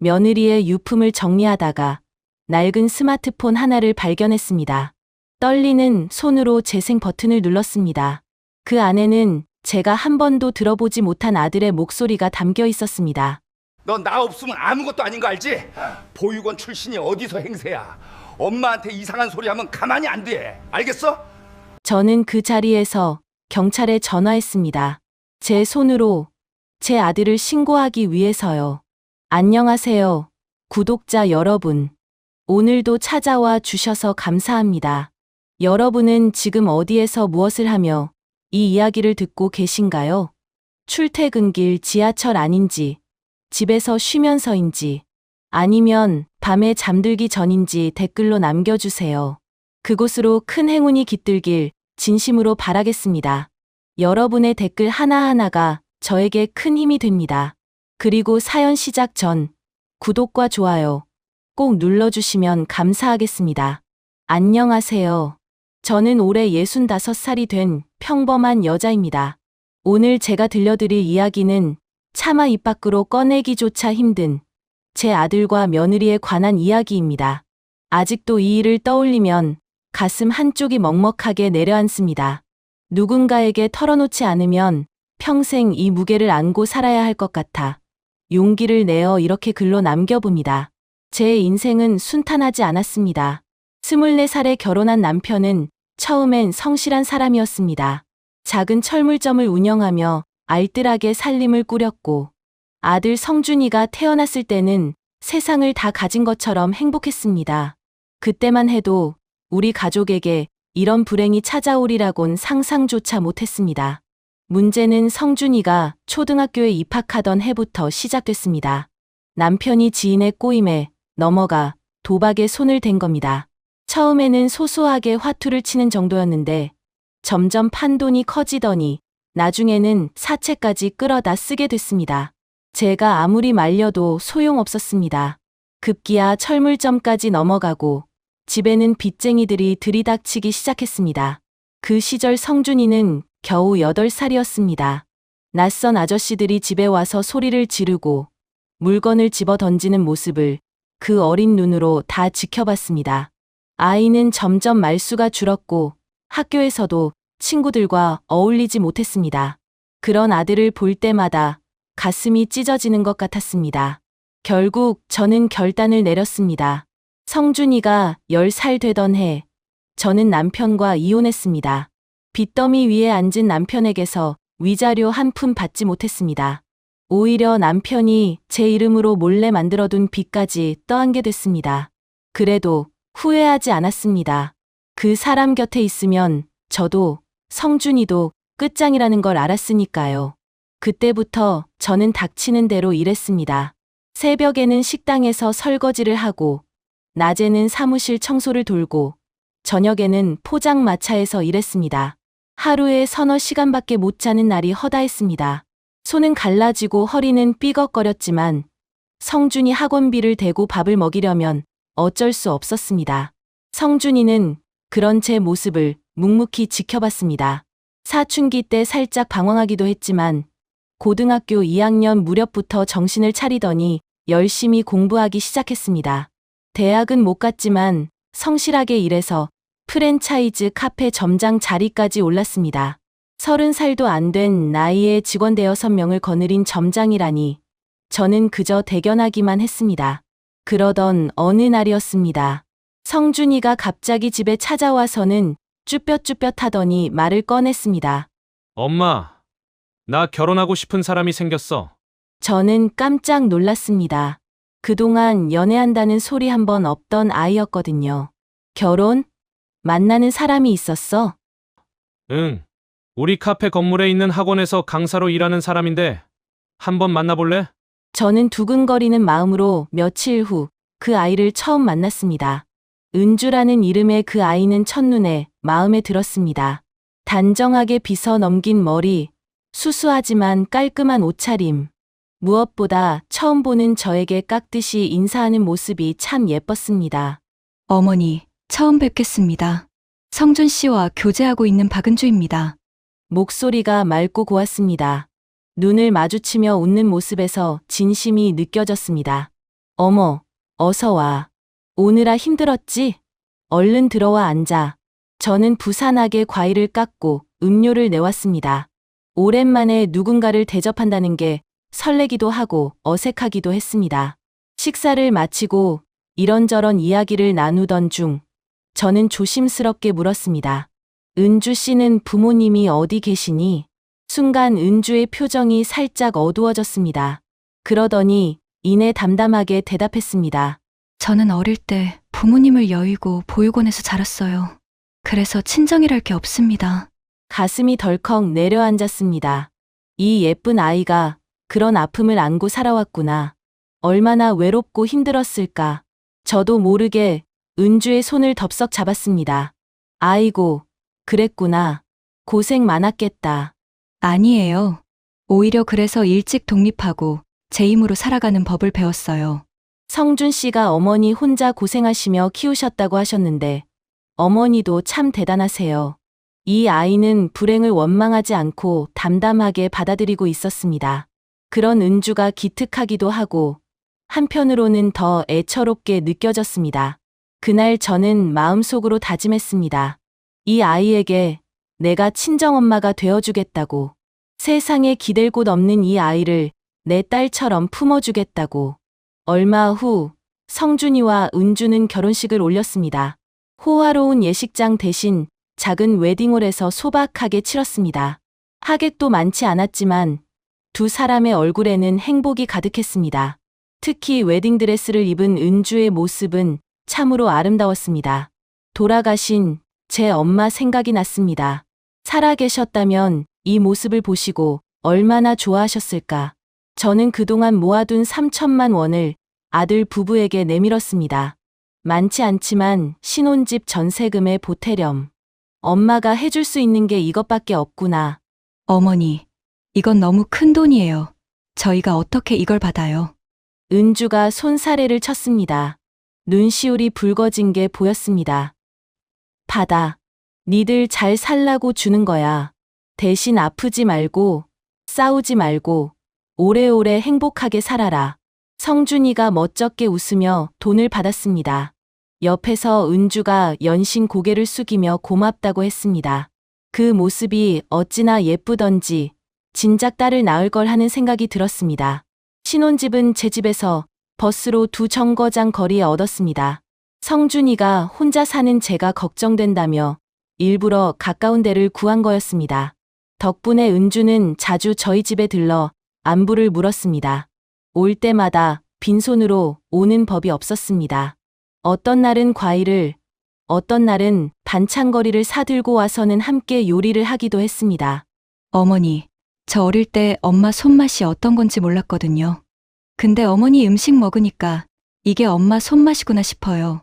며느리의 유품을 정리하다가 낡은 스마트폰 하나를 발견했습니다. 떨리는 손으로 재생 버튼을 눌렀습니다. 그 안에는 제가 한 번도 들어보지 못한 아들의 목소리가 담겨 있었습니다. 너 나 없으면 아무것도 아닌 거 알지? 보육원 출신이 어디서 행세야. 엄마한테 이상한 소리 하면 가만히 안 돼. 알겠어? 저는 그 자리에서 경찰에 전화했습니다. 제 손으로 제 아들을 신고하기 위해서요. 안녕하세요, 구독자 여러분. 오늘도 찾아와 주셔서 감사합니다. 여러분은 지금 어디에서 무엇을 하며 이 이야기를 듣고 계신가요? 출퇴근길 지하철 아닌지, 집에서 쉬면서인지, 아니면 밤에 잠들기 전인지 댓글로 남겨주세요. 그곳으로 큰 행운이 깃들길 진심으로 바라겠습니다. 여러분의 댓글 하나하나가 저에게 큰 힘이 됩니다. 그리고 사연 시작 전 구독과 좋아요 꼭 눌러주시면 감사하겠습니다. 안녕하세요. 저는 올해 65살이 된 평범한 여자입니다. 오늘 제가 들려드릴 이야기는 차마 입 밖으로 꺼내기조차 힘든 제 아들과 며느리에 관한 이야기입니다. 아직도 이 일을 떠올리면 가슴 한쪽이 먹먹하게 내려앉습니다. 누군가에게 털어놓지 않으면 평생 이 무게를 안고 살아야 할 것 같아 용기를 내어 이렇게 글로 남겨봅니다. 제 인생은 순탄하지 않았습니다. 24살에 결혼한 남편은 처음엔 성실한 사람이었습니다. 작은 철물점을 운영하며 알뜰하게 살림을 꾸렸고, 아들 성준이가 태어났을 때는 세상을 다 가진 것처럼 행복했습니다. 그때만 해도 우리 가족에게 이런 불행이 찾아오리라곤 상상조차 못했습니다. 문제는 성준이가 초등학교에 입학하던 해부터 시작됐습니다. 남편이 지인의 꼬임에 넘어가 도박에 손을 댄 겁니다. 처음에는 소소하게 화투를 치는 정도였는데 점점 판돈이 커지더니 나중에는 사채까지 끌어다 쓰게 됐습니다. 제가 아무리 말려도 소용없었습니다. 급기야 철물점까지 넘어가고 집에는 빚쟁이들이 들이닥치기 시작했습니다. 그 시절 성준이는 겨우 8살이었습니다. 낯선 아저씨들이 집에 와서 소리를 지르고 물건을 집어 던지는 모습을 그 어린 눈으로 다 지켜봤습니다. 아이는 점점 말수가 줄었고 학교에서도 친구들과 어울리지 못했습니다. 그런 아들을 볼 때마다 가슴이 찢어지는 것 같았습니다. 결국 저는 결단을 내렸습니다. 성준이가 10살 되던 해, 저는 남편과 이혼했습니다. 빚더미 위에 앉은 남편에게서 위자료 한 푼 받지 못했습니다. 오히려 남편이 제 이름으로 몰래 만들어둔 빚까지 떠안게 됐습니다. 그래도 후회하지 않았습니다. 그 사람 곁에 있으면 저도 성준이도 끝장이라는 걸 알았으니까요. 그때부터 저는 닥치는 대로 일했습니다. 새벽에는 식당에서 설거지를 하고, 낮에는 사무실 청소를 돌고, 저녁에는 포장마차에서 일했습니다. 하루에 서너 시간밖에 못 자는 날이 허다했습니다. 손은 갈라지고 허리는 삐걱거렸지만 성준이 학원비를 대고 밥을 먹이려면 어쩔 수 없었습니다. 성준이는 그런 제 모습을 묵묵히 지켜봤습니다. 사춘기 때 살짝 방황하기도 했지만 고등학교 2학년 무렵부터 정신을 차리더니 열심히 공부하기 시작했습니다. 대학은 못 갔지만 성실하게 일해서 프랜차이즈 카페 점장 자리까지 올랐습니다. 30살도 안 된 나이에 직원 6명을 거느린 점장이라니 저는 그저 대견하기만 했습니다. 그러던 어느 날이었습니다. 성준이가 갑자기 집에 찾아와서는 쭈뼛쭈뼛 하더니 말을 꺼냈습니다. 엄마, 나 결혼하고 싶은 사람이 생겼어. 저는 깜짝 놀랐습니다. 그동안 연애한다는 소리 한 번 없던 아이였거든요. 결혼? 만나는 사람이 있었어? 응. 우리 카페 건물에 있는 학원에서 강사로 일하는 사람인데 한번 만나볼래? 저는 두근거리는 마음으로 며칠 후 그 아이를 처음 만났습니다. 은주라는 이름의 그 아이는 첫눈에 마음에 들었습니다. 단정하게 빗어 넘긴 머리, 수수하지만 깔끔한 옷차림. 무엇보다 처음 보는 저에게 깍듯이 인사하는 모습이 참 예뻤습니다. 어머니, 처음 뵙겠습니다. 성준 씨와 교제하고 있는 박은주입니다. 목소리가 맑고 고왔습니다. 눈을 마주치며 웃는 모습에서 진심이 느껴졌습니다. 어머, 어서 와. 오느라 힘들었지? 얼른 들어와 앉아. 저는 부산하게 과일을 깎고 음료를 내왔습니다. 오랜만에 누군가를 대접한다는 게 설레기도 하고 어색하기도 했습니다. 식사를 마치고 이런저런 이야기를 나누던 중 저는 조심스럽게 물었습니다. 은주 씨는 부모님이 어디 계시니? 순간 은주의 표정이 살짝 어두워졌습니다. 그러더니 이내 담담하게 대답했습니다. 저는 어릴 때 부모님을 여의고 보육원에서 자랐어요. 그래서 친정이랄 게 없습니다. 가슴이 덜컥 내려앉았습니다. 이 예쁜 아이가 그런 아픔을 안고 살아왔구나. 얼마나 외롭고 힘들었을까. 저도 모르게 은주의 손을 덥석 잡았습니다. 아이고, 그랬구나. 고생 많았겠다. 아니에요. 오히려 그래서 일찍 독립하고 제 힘으로 살아가는 법을 배웠어요. 성준 씨가 어머니 혼자 고생하시며 키우셨다고 하셨는데 어머니도 참 대단하세요. 이 아이는 불행을 원망하지 않고 담담하게 받아들이고 있었습니다. 그런 은주가 기특하기도 하고 한편으로는 더 애처롭게 느껴졌습니다. 그날 저는 마음속으로 다짐했습니다. 이 아이에게 내가 친정엄마가 되어주겠다고. 세상에 기댈 곳 없는 이 아이를 내 딸처럼 품어주겠다고. 얼마 후 성준이와 은주는 결혼식을 올렸습니다. 호화로운 예식장 대신 작은 웨딩홀에서 소박하게 치렀습니다. 하객도 많지 않았지만 두 사람의 얼굴에는 행복이 가득했습니다. 특히 웨딩드레스를 입은 은주의 모습은 참으로 아름다웠습니다. 돌아가신 제 엄마 생각이 났습니다. 살아계셨다면 이 모습을 보시고 얼마나 좋아하셨을까. 저는 그동안 모아둔 3천만 원을 아들 부부에게 내밀었습니다. 많지 않지만 신혼집 전세금에 보태렴. 엄마가 해줄 수 있는 게 이것밖에 없구나. 어머니, 이건 너무 큰 돈이에요. 저희가 어떻게 이걸 받아요? 은주가 손사래를 쳤습니다. 눈시울이 붉어진 게 보였습니다. 받아. 니들 잘 살라고 주는 거야. 대신 아프지 말고, 싸우지 말고, 오래오래 행복하게 살아라. 성준이가 멋쩍게 웃으며 돈을 받았습니다. 옆에서 은주가 연신 고개를 숙이며 고맙다고 했습니다. 그 모습이 어찌나 예쁘던지 진작 딸을 낳을 걸 하는 생각이 들었습니다. 신혼집은 제 집에서 버스로 2정거장 거리에 얻었습니다. 성준이가 혼자 사는 제가 걱정된다며 일부러 가까운 데를 구한 거였습니다. 덕분에 은주는 자주 저희 집에 들러 안부를 물었습니다. 올 때마다 빈손으로 오는 법이 없었습니다. 어떤 날은 과일을, 어떤 날은 반찬거리를 사들고 와서는 함께 요리를 하기도 했습니다. 어머니, 저 어릴 때 엄마 손맛이 어떤 건지 몰랐거든요. 근데 어머니 음식 먹으니까 이게 엄마 손맛이구나 싶어요.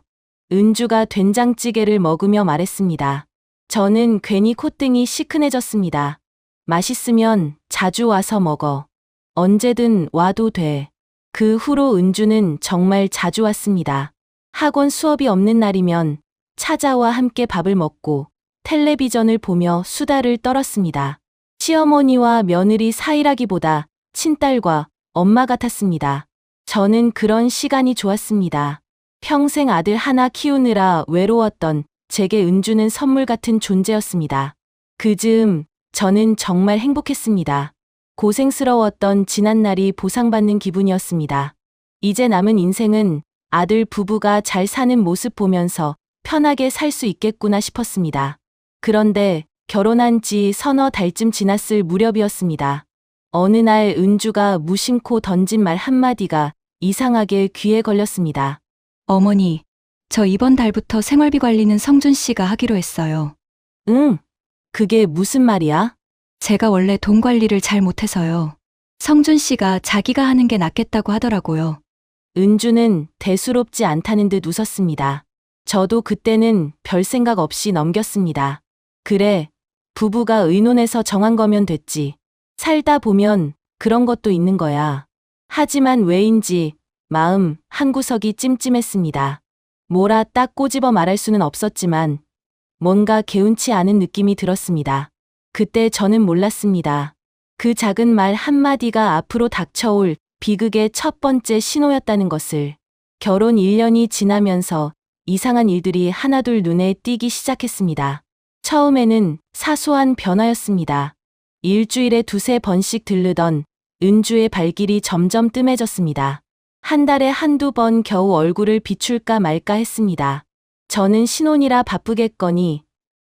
은주가 된장찌개를 먹으며 말했습니다. 저는 괜히 콧등이 시큰해졌습니다. 맛있으면 자주 와서 먹어. 언제든 와도 돼. 그 후로 은주는 정말 자주 왔습니다. 학원 수업이 없는 날이면 찾아와 함께 밥을 먹고 텔레비전을 보며 수다를 떨었습니다. 시어머니와 며느리 사이라기보다 친딸과 엄마 같았습니다. 저는 그런 시간이 좋았습니다. 평생 아들 하나 키우느라 외로웠던 제게 은주는 선물 같은 존재였습니다. 그 즈음 저는 정말 행복했습니다. 고생스러웠던 지난날이 보상받는 기분이었습니다. 이제 남은 인생은 아들 부부가 잘 사는 모습 보면서 편하게 살 수 있겠구나 싶었습니다. 그런데 결혼한 지 서너 달쯤 지났을 무렵이었습니다. 어느 날 은주가 무심코 던진 말 한마디가 이상하게 귀에 걸렸습니다. 어머니, 저 이번 달부터 생활비 관리는 성준 씨가 하기로 했어요. 응, 그게 무슨 말이야? 제가 원래 돈 관리를 잘 못해서요. 성준 씨가 자기가 하는 게 낫겠다고 하더라고요. 은주는 대수롭지 않다는 듯 웃었습니다. 저도 그때는 별 생각 없이 넘겼습니다. 그래, 부부가 의논해서 정한 거면 됐지. 살다 보면 그런 것도 있는 거야. 하지만 왜인지 마음 한구석이 찜찜했습니다. 뭐라 딱 꼬집어 말할 수는 없었지만 뭔가 개운치 않은 느낌이 들었습니다. 그때 저는 몰랐습니다. 그 작은 말 한마디가 앞으로 닥쳐올 비극의 첫 번째 신호였다는 것을. 결혼 1년이 지나면서 이상한 일들이 하나둘 눈에 띄기 시작했습니다. 처음에는 사소한 변화였습니다. 일주일에 두세 번씩 들르던 은주의 발길이 점점 뜸해졌습니다. 한 달에 한두 번 겨우 얼굴을 비출까 말까 했습니다. 저는 신혼이라 바쁘겠거니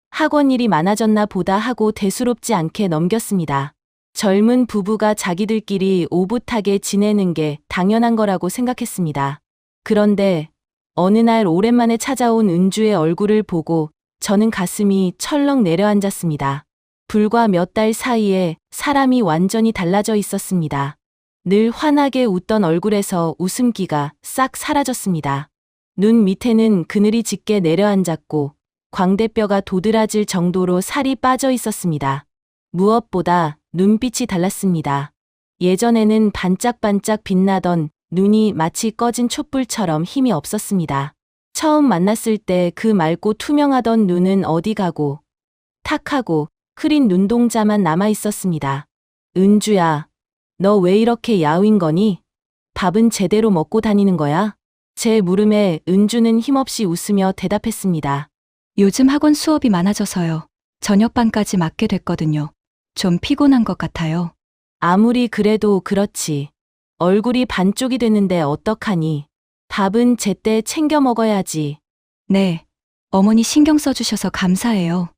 학원 일이 많아졌나 보다 하고 대수롭지 않게 넘겼습니다. 젊은 부부가 자기들끼리 오붓하게 지내는 게 당연한 거라고 생각했습니다. 그런데 어느 날 오랜만에 찾아온 은주의 얼굴을 보고 저는 가슴이 철렁 내려앉았습니다. 불과 몇 달 사이에 사람이 완전히 달라져 있었습니다. 늘 환하게 웃던 얼굴에서 웃음기가 싹 사라졌습니다. 눈 밑에는 그늘이 짙게 내려앉았고 광대뼈가 도드라질 정도로 살이 빠져 있었습니다. 무엇보다 눈빛이 달랐습니다. 예전에는 반짝반짝 빛나던 눈이 마치 꺼진 촛불처럼 힘이 없었습니다. 처음 만났을 때 그 맑고 투명하던 눈은 어디 가고 탁하고 흐린 눈동자만 남아 있었습니다. 은주야, 너 왜 이렇게 야윈 거니? 밥은 제대로 먹고 다니는 거야? 제 물음에 은주는 힘없이 웃으며 대답했습니다. 요즘 학원 수업이 많아져서요. 저녁반까지 맡게 됐거든요. 좀 피곤한 것 같아요. 아무리 그래도 그렇지. 얼굴이 반쪽이 됐는데 어떡하니? 밥은 제때 챙겨 먹어야지. 네. 어머니 신경 써주셔서 감사해요.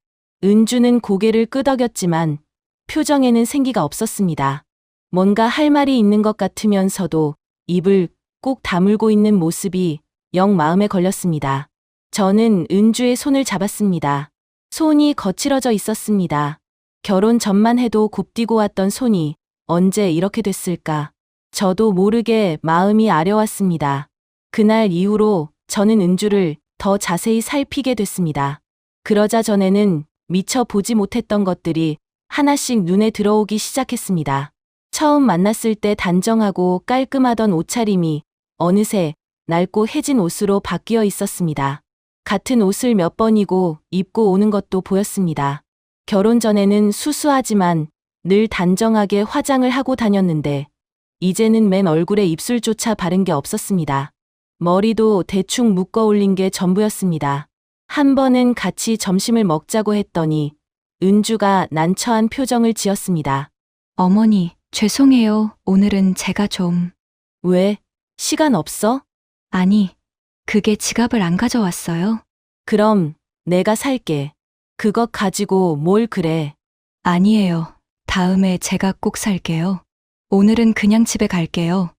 은주는 고개를 끄덕였지만 표정에는 생기가 없었습니다. 뭔가 할 말이 있는 것 같으면서도 입을 꼭 다물고 있는 모습이 영 마음에 걸렸습니다. 저는 은주의 손을 잡았습니다. 손이 거칠어져 있었습니다. 결혼 전만 해도 곱디고 왔던 손이 언제 이렇게 됐을까? 저도 모르게 마음이 아려왔습니다. 그날 이후로 저는 은주를 더 자세히 살피게 됐습니다. 그러자 전에는 미처 보지 못했던 것들이 하나씩 눈에 들어오기 시작했습니다. 처음 만났을 때 단정하고 깔끔하던 옷차림이 어느새 낡고 해진 옷으로 바뀌어 있었습니다. 같은 옷을 몇 번이고 입고 오는 것도 보였습니다. 결혼 전에는 수수하지만 늘 단정하게 화장을 하고 다녔는데 이제는 맨 얼굴에 입술조차 바른 게 없었습니다. 머리도 대충 묶어 올린 게 전부였습니다. 한 번은 같이 점심을 먹자고 했더니 은주가 난처한 표정을 지었습니다. 어머니, 죄송해요. 오늘은 제가 좀... 왜? 시간 없어? 아니, 그게 지갑을 안 가져왔어요. 그럼 내가 살게. 그것 가지고 뭘 그래. 아니에요. 다음에 제가 꼭 살게요. 오늘은 그냥 집에 갈게요.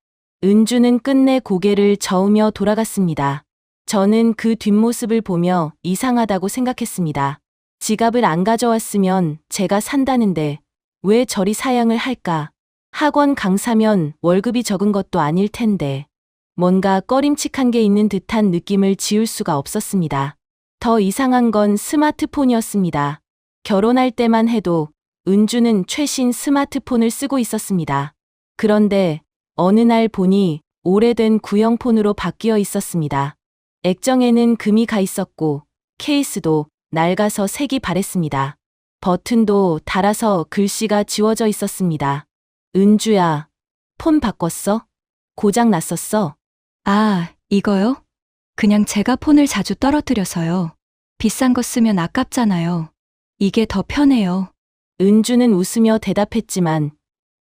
은주는 끝내 고개를 저으며 돌아갔습니다. 저는 그 뒷모습을 보며 이상하다고 생각했습니다. 지갑을 안 가져왔으면 제가 산다는데 왜 저리 사양을 할까? 학원 강사면 월급이 적은 것도 아닐 텐데. 뭔가 꺼림칙한 게 있는 듯한 느낌을 지울 수가 없었습니다. 더 이상한 건 스마트폰이었습니다. 결혼할 때만 해도 은주는 최신 스마트폰을 쓰고 있었습니다. 그런데 어느 날 보니 오래된 구형폰으로 바뀌어 있었습니다. 액정에는 금이 가 있었고 케이스도 낡아서 색이 바랬습니다. 버튼도 닳아서 글씨가 지워져 있었습니다. 은주야, 폰 바꿨어? 고장 났었어? 아, 이거요? 그냥 제가 폰을 자주 떨어뜨려서요. 비싼 거 쓰면 아깝잖아요. 이게 더 편해요. 은주는 웃으며 대답했지만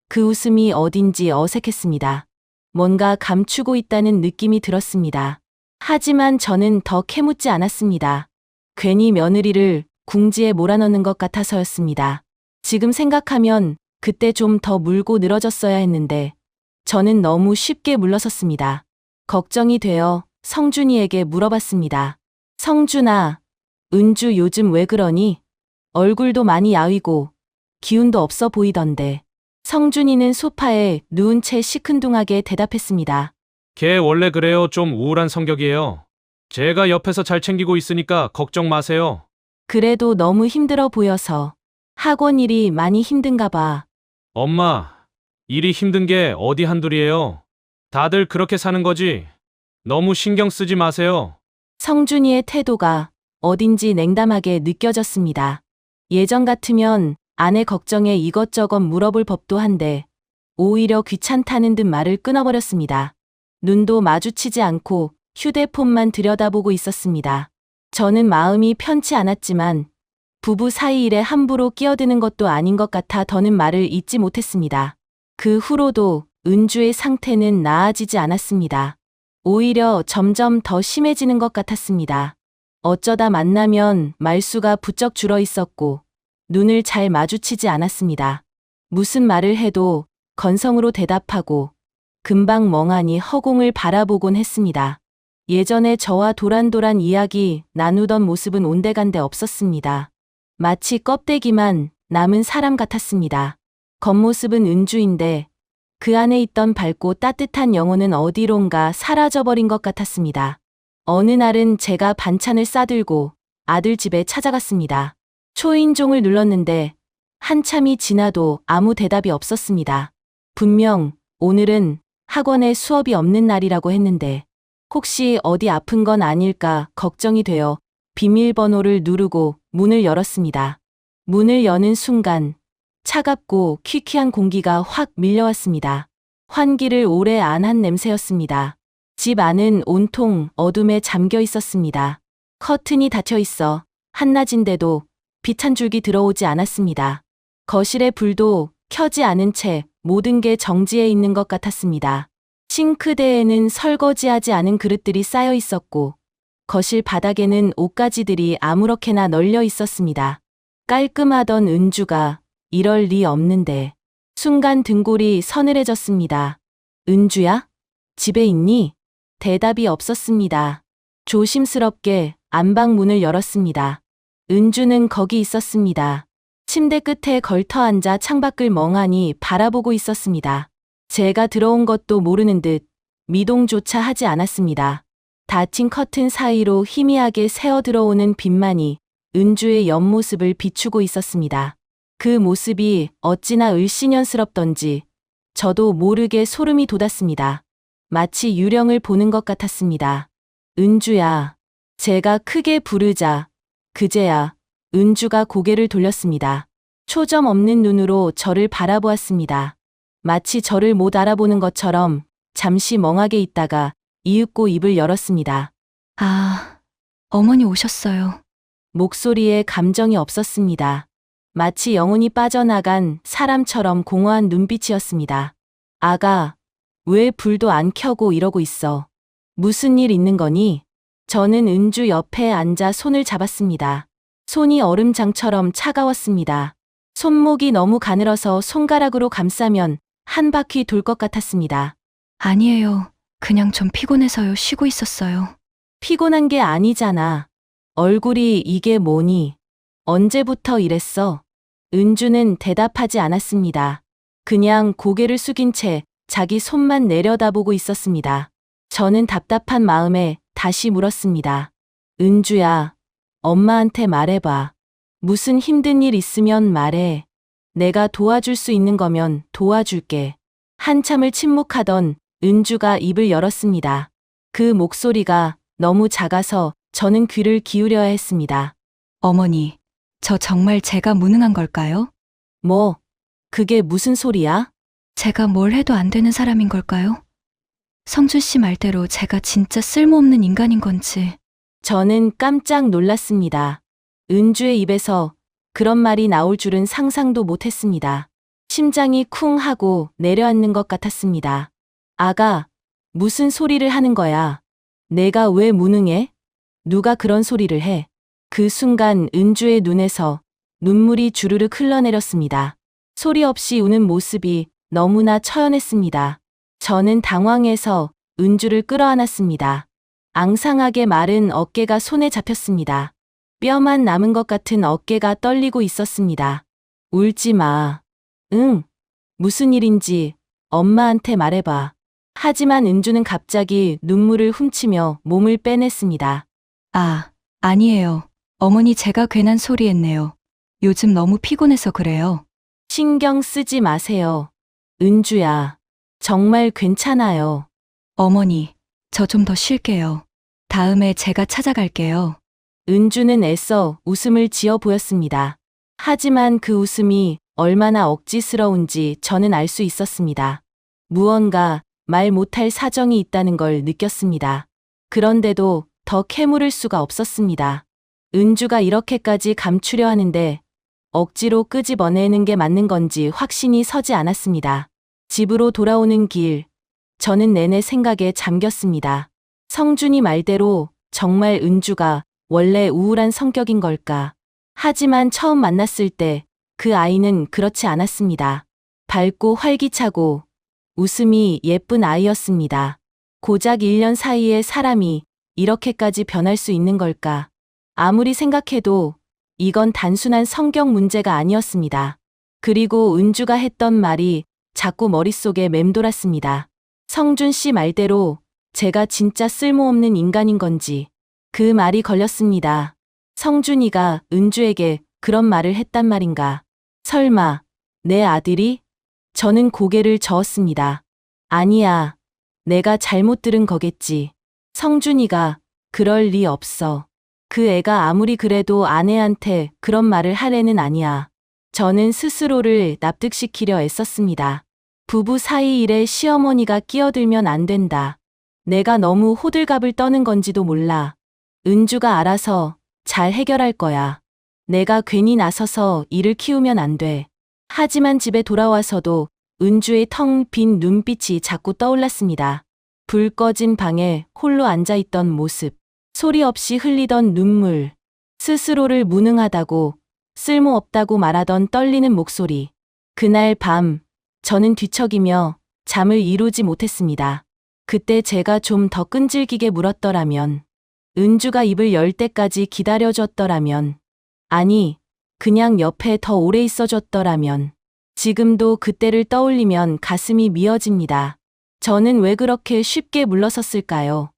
그 웃음이 어딘지 어색했습니다. 뭔가 감추고 있다는 느낌이 들었습니다. 하지만 저는 더 캐묻지 않았습니다. 괜히 며느리를 궁지에 몰아넣는 것 같아서였습니다. 지금 생각하면 그때 좀 더 물고 늘어졌어야 했는데 저는 너무 쉽게 물러섰습니다. 걱정이 되어 성준이에게 물어봤습니다. 성준아, 은주 요즘 왜 그러니? 얼굴도 많이 야위고 기운도 없어 보이던데. 성준이는 소파에 누운 채 시큰둥하게 대답했습니다. 걔 원래 그래요. 좀 우울한 성격이에요. 제가 옆에서 잘 챙기고 있으니까 걱정 마세요. 그래도 너무 힘들어 보여서. 학원 일이 많이 힘든가 봐. 엄마, 일이 힘든 게 어디 한둘이에요. 다들 그렇게 사는 거지. 너무 신경 쓰지 마세요. 성준이의 태도가 어딘지 냉담하게 느껴졌습니다. 예전 같으면 아내 걱정에 이것저것 물어볼 법도 한데 오히려 귀찮다는 듯 말을 끊어버렸습니다. 눈도 마주치지 않고 휴대폰만 들여다보고 있었습니다. 저는 마음이 편치 않았지만 부부 사이 일에 함부로 끼어드는 것도 아닌 것 같아 더는 말을 잇지 못했습니다. 그 후로도 은주의 상태는 나아지지 않았습니다. 오히려 점점 더 심해지는 것 같았습니다. 어쩌다 만나면 말수가 부쩍 줄어 있었고 눈을 잘 마주치지 않았습니다. 무슨 말을 해도 건성으로 대답하고 금방 멍하니 허공을 바라보곤 했습니다. 예전에 저와 도란도란 이야기 나누던 모습은 온데간데 없었습니다. 마치 껍데기만 남은 사람 같았습니다. 겉모습은 은주인데 그 안에 있던 밝고 따뜻한 영혼은 어디론가 사라져버린 것 같았습니다. 어느 날은 제가 반찬을 싸들고 아들 집에 찾아갔습니다. 초인종을 눌렀는데 한참이 지나도 아무 대답이 없었습니다. 분명 오늘은 학원에 수업이 없는 날이라고 했는데 혹시 어디 아픈 건 아닐까 걱정이 되어 비밀번호를 누르고 문을 열었습니다. 문을 여는 순간 차갑고 퀴퀴한 공기가 확 밀려왔습니다. 환기를 오래 안 한 냄새였습니다. 집 안은 온통 어둠에 잠겨 있었습니다. 커튼이 닫혀 있어 한낮인데도 빛 한 줄기 들어오지 않았습니다. 거실의 불도 켜지 않은 채 모든 게 정지해 있는 것 같았습니다. 싱크대에는 설거지하지 않은 그릇들이 쌓여 있었고 거실 바닥에는 옷가지들이 아무렇게나 널려 있었습니다. 깔끔하던 은주가 이럴 리 없는데 순간 등골이 서늘해졌습니다. 은주야? 집에 있니? 대답이 없었습니다. 조심스럽게 안방 문을 열었습니다. 은주는 거기 있었습니다. 침대 끝에 걸터 앉아 창밖을 멍하니 바라보고 있었습니다. 제가 들어온 것도 모르는 듯 미동조차 하지 않았습니다. 닫힌 커튼 사이로 희미하게 새어 들어오는 빛만이 은주의 옆모습을 비추고 있었습니다. 그 모습이 어찌나 을씨년스럽던지 저도 모르게 소름이 돋았습니다. 마치 유령을 보는 것 같았습니다. 은주야. 제가 크게 부르자 그제야 은주가 고개를 돌렸습니다. 초점 없는 눈으로 저를 바라보았습니다. 마치 저를 못 알아보는 것처럼 잠시 멍하게 있다가 이윽고 입을 열었습니다. 아, 어머니 오셨어요. 목소리에 감정이 없었습니다. 마치 영혼이 빠져나간 사람처럼 공허한 눈빛이었습니다. 아가, 왜 불도 안 켜고 이러고 있어? 무슨 일 있는 거니? 저는 은주 옆에 앉아 손을 잡았습니다. 손이 얼음장처럼 차가웠습니다. 손목이 너무 가늘어서 손가락으로 감싸면 한 바퀴 돌 것 같았습니다. 아니에요. 그냥 좀 피곤해서요. 쉬고 있었어요. 피곤한 게 아니잖아. 얼굴이 이게 뭐니? 언제부터 이랬어? 은주는 대답하지 않았습니다. 그냥 고개를 숙인 채 자기 손만 내려다보고 있었습니다. 저는 답답한 마음에 다시 물었습니다. 은주야, 엄마한테 말해봐. 무슨 힘든 일 있으면 말해. 내가 도와줄 수 있는 거면 도와줄게. 한참을 침묵하던 은주가 입을 열었습니다. 그 목소리가 너무 작아서 저는 귀를 기울여야 했습니다. 어머니, 저 정말 제가 무능한 걸까요? 뭐, 그게 무슨 소리야? 제가 뭘 해도 안 되는 사람인 걸까요? 성준 씨 말대로 제가 진짜 쓸모없는 인간인 건지. 저는 깜짝 놀랐습니다. 은주의 입에서 그런 말이 나올 줄은 상상도 못했습니다. 심장이 쿵 하고 내려앉는 것 같았습니다. 아가, 무슨 소리를 하는 거야? 내가 왜 무능해? 누가 그런 소리를 해? 그 순간 은주의 눈에서 눈물이 주르륵 흘러내렸습니다. 소리 없이 우는 모습이 너무나 처연했습니다. 저는 당황해서 은주를 끌어안았습니다. 앙상하게 마른 어깨가 손에 잡혔습니다. 뼈만 남은 것 같은 어깨가 떨리고 있었습니다. 울지 마. 응. 무슨 일인지 엄마한테 말해봐. 하지만 은주는 갑자기 눈물을 훔치며 몸을 빼냈습니다. 아, 아니에요. 어머니 제가 괜한 소리 했네요. 요즘 너무 피곤해서 그래요. 신경 쓰지 마세요. 은주야, 정말 괜찮아요. 어머니, 저 좀 더 쉴게요. 다음에 제가 찾아갈게요. 은주는 애써 웃음을 지어 보였습니다. 하지만 그 웃음이 얼마나 억지스러운지 저는 알 수 있었습니다. 무언가 말 못할 사정이 있다는 걸 느꼈습니다. 그런데도 더 캐물을 수가 없었습니다. 은주가 이렇게까지 감추려 하는데 억지로 끄집어내는 게 맞는 건지 확신이 서지 않았습니다. 집으로 돌아오는 길, 저는 내내 생각에 잠겼습니다. 성준이 말대로 정말 은주가 원래 우울한 성격인 걸까? 하지만 처음 만났을 때 그 아이는 그렇지 않았습니다. 밝고 활기차고 웃음이 예쁜 아이였습니다. 고작 1년 사이에 사람이 이렇게까지 변할 수 있는 걸까? 아무리 생각해도 이건 단순한 성격 문제가 아니었습니다. 그리고 은주가 했던 말이 자꾸 머릿속에 맴돌았습니다. 성준 씨 말대로 제가 진짜 쓸모없는 인간인 건지. 그 말이 걸렸습니다. 성준이가 은주에게 그런 말을 했단 말인가? 설마 내 아들이? 저는 고개를 저었습니다. 아니야. 내가 잘못 들은 거겠지. 성준이가 그럴 리 없어. 그 애가 아무리 그래도 아내한테 그런 말을 할 애는 아니야. 저는 스스로를 납득시키려 애썼습니다. 부부 사이 일에 시어머니가 끼어들면 안 된다. 내가 너무 호들갑을 떠는 건지도 몰라. 은주가 알아서 잘 해결할 거야. 내가 괜히 나서서 일을 키우면 안 돼. 하지만 집에 돌아와서도 은주의 텅 빈 눈빛이 자꾸 떠올랐습니다. 불 꺼진 방에 홀로 앉아있던 모습, 소리 없이 흘리던 눈물, 스스로를 무능하다고, 쓸모없다고 말하던 떨리는 목소리. 그날 밤, 저는 뒤척이며 잠을 이루지 못했습니다. 그때 제가 좀 더 끈질기게 물었더라면, 은주가 입을 열 때까지 기다려줬더라면, 아니, 그냥 옆에 더 오래 있어줬더라면, 지금도 그때를 떠올리면 가슴이 미어집니다. 저는 왜 그렇게 쉽게 물러섰을까요?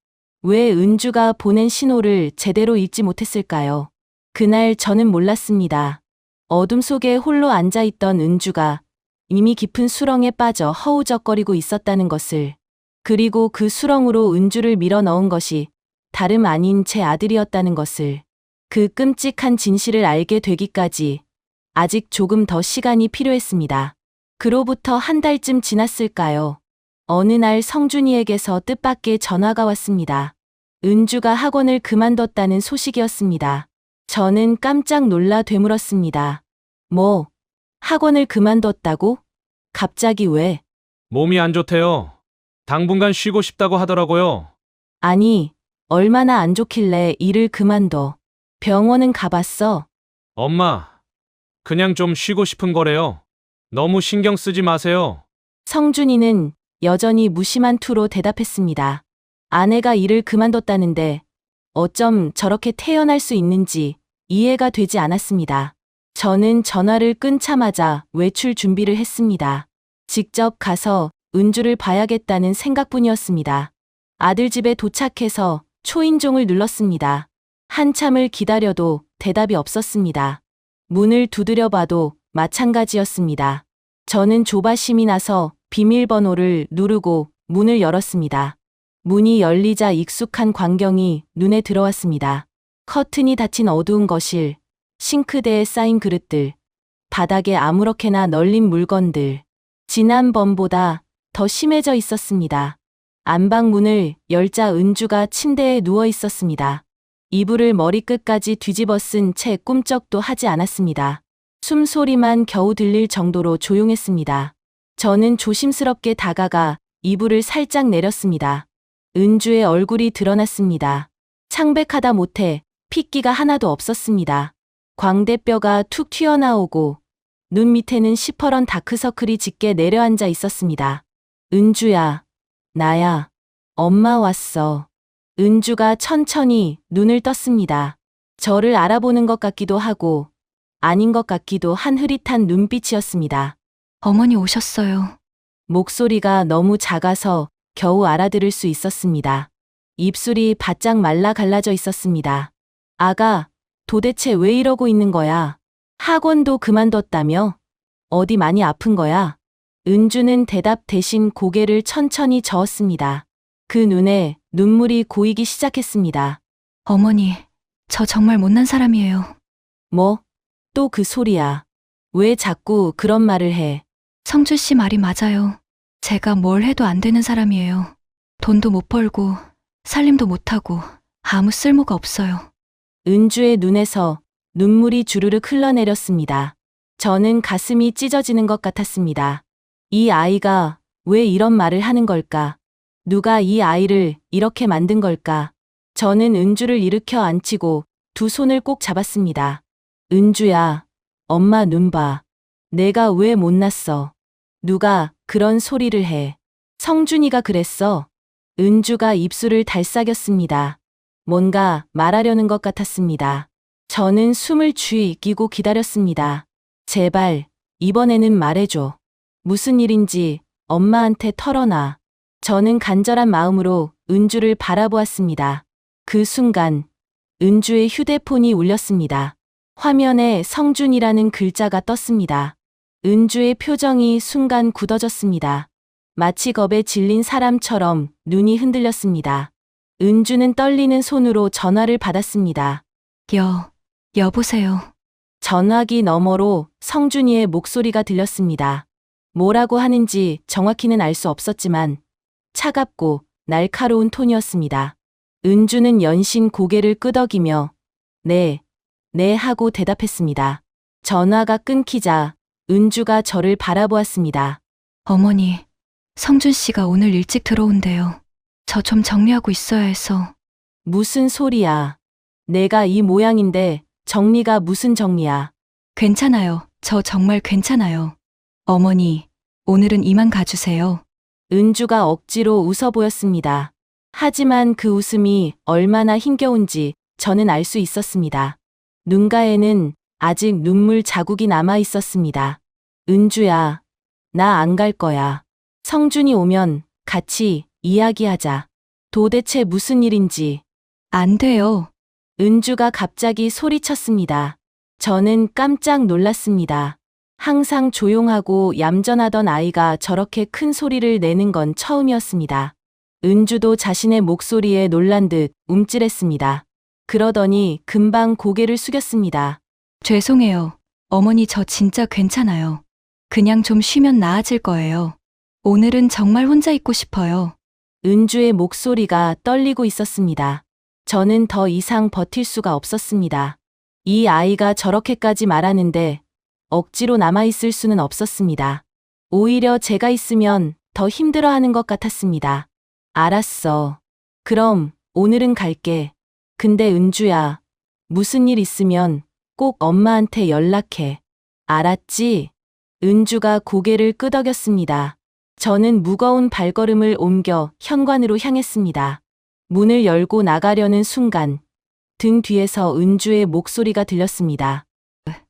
왜 은주가 보낸 신호를 제대로 읽지 못했을까요? 그날 저는 몰랐습니다. 어둠 속에 홀로 앉아있던 은주가 이미 깊은 수렁에 빠져 허우적거리고 있었다는 것을, 그리고 그 수렁으로 은주를 밀어 넣은 것이 다름 아닌 제 아들이었다는 것을, 그 끔찍한 진실을 알게 되기까지 아직 조금 더 시간이 필요했습니다. 그로부터 한 달쯤 지났을까요? 어느 날 성준이에게서 뜻밖의 전화가 왔습니다. 은주가 학원을 그만뒀다는 소식이었습니다. 저는 깜짝 놀라 되물었습니다. 뭐, 학원을 그만뒀다고? 갑자기 왜? 몸이 안 좋대요. 당분간 쉬고 싶다고 하더라고요. 아니, 얼마나 안 좋길래 일을 그만둬. 병원은 가봤어? 엄마, 그냥 좀 쉬고 싶은 거래요. 너무 신경 쓰지 마세요. 성준이는 여전히 무심한 투로 대답했습니다. 아내가 일을 그만뒀다는데 어쩜 저렇게 태어날 수 있는지 이해가 되지 않았습니다. 저는 전화를 끊자마자 외출 준비를 했습니다. 직접 가서 은주를 봐야겠다는 생각뿐이었습니다. 아들 집에 도착해서 초인종을 눌렀습니다. 한참을 기다려도 대답이 없었습니다. 문을 두드려 봐도 마찬가지였습니다. 저는 조바심이 나서 비밀번호를 누르고 문을 열었습니다. 문이 열리자 익숙한 광경이 눈에 들어왔습니다. 커튼이 닫힌 어두운 거실, 싱크대에 쌓인 그릇들, 바닥에 아무렇게나 널린 물건들. 지난번보다 더 심해져 있었습니다. 안방문을 열자 은주가 침대에 누워 있었습니다. 이불을 머리끝까지 뒤집어 쓴 채 꿈쩍도 하지 않았습니다. 숨소리만 겨우 들릴 정도로 조용했습니다. 저는 조심스럽게 다가가 이불을 살짝 내렸습니다. 은주의 얼굴이 드러났습니다. 창백하다 못해 핏기가 하나도 없었습니다. 광대뼈가 툭 튀어나오고 눈 밑에는 시퍼런 다크서클이 짙게 내려앉아 있었습니다. 은주야, 나야. 엄마 왔어. 은주가 천천히 눈을 떴습니다. 저를 알아보는 것 같기도 하고 아닌 것 같기도 한 흐릿한 눈빛이었습니다. 어머니 오셨어요. 목소리가 너무 작아서 겨우 알아들을 수 있었습니다. 입술이 바짝 말라 갈라져 있었습니다. 아가, 도대체 왜 이러고 있는 거야? 학원도 그만뒀다며? 어디 많이 아픈 거야? 은주는 대답 대신 고개를 천천히 저었습니다. 그 눈에 눈물이 고이기 시작했습니다. 어머니, 저 정말 못난 사람이에요. 뭐? 또 그 소리야. 왜 자꾸 그런 말을 해? 성준 씨 말이 맞아요. 제가 뭘 해도 안 되는 사람이에요. 돈도 못 벌고 살림도 못하고 아무 쓸모가 없어요. 은주의 눈에서 눈물이 주르륵 흘러내렸습니다. 저는 가슴이 찢어지는 것 같았습니다. 이 아이가 왜 이런 말을 하는 걸까? 누가 이 아이를 이렇게 만든 걸까? 저는 은주를 일으켜 앉히고 두 손을 꼭 잡았습니다. 은주야, 엄마 눈 봐. 내가 왜 못났어? 누가 그런 소리를 해? 성준이가 그랬어. 은주가 입술을 달싹였습니다. 뭔가 말하려는 것 같았습니다. 저는 숨을 쥐끼고 기다렸습니다. 제발, 이번에는 말해줘. 무슨 일인지 엄마한테 털어놔. 저는 간절한 마음으로 은주를 바라보았습니다. 그 순간, 은주의 휴대폰이 울렸습니다. 화면에 성준이라는 글자가 떴습니다. 은주의 표정이 순간 굳어졌습니다. 마치 겁에 질린 사람처럼 눈이 흔들렸습니다. 은주는 떨리는 손으로 전화를 받았습니다. 여보세요. 전화기 너머로 성준이의 목소리가 들렸습니다. 뭐라고 하는지 정확히는 알 수 없었지만 차갑고 날카로운 톤이었습니다. 은주는 연신 고개를 끄덕이며 네 하고 대답했습니다. 전화가 끊기자 은주가 저를 바라보았습니다. 어머니, 성준 씨가 오늘 일찍 들어온대요. 저 좀 정리하고 있어야 해서. 무슨 소리야. 내가 이 모양인데 정리가 무슨 정리야. 괜찮아요. 저 정말 괜찮아요. 어머니, 오늘은 이만 가주세요. 은주가 억지로 웃어 보였습니다. 하지만 그 웃음이 얼마나 힘겨운지 저는 알 수 있었습니다. 눈가에는 아직 눈물 자국이 남아 있었습니다. 은주야, 나 안 갈 거야. 성준이 오면 같이 이야기하자. 도대체 무슨 일인지. 안 돼요. 은주가 갑자기 소리쳤습니다. 저는 깜짝 놀랐습니다. 항상 조용하고 얌전하던 아이가 저렇게 큰 소리를 내는 건 처음이었습니다. 은주도 자신의 목소리에 놀란 듯 움찔했습니다. 그러더니 금방 고개를 숙였습니다. 죄송해요. 어머니 저 진짜 괜찮아요. 그냥 좀 쉬면 나아질 거예요. 오늘은 정말 혼자 있고 싶어요. 은주의 목소리가 떨리고 있었습니다. 저는 더 이상 버틸 수가 없었습니다. 이 아이가 저렇게까지 말하는데 억지로 남아있을 수는 없었습니다. 오히려 제가 있으면 더 힘들어하는 것 같았습니다. 알았어. 그럼 오늘은 갈게. 근데 은주야, 무슨 일 있으면 꼭 엄마한테 연락해. 알았지? 은주가 고개를 끄덕였습니다. 저는 무거운 발걸음을 옮겨 현관으로 향했습니다. 문을 열고 나가려는 순간 등 뒤에서 은주의 목소리가 들렸습니다.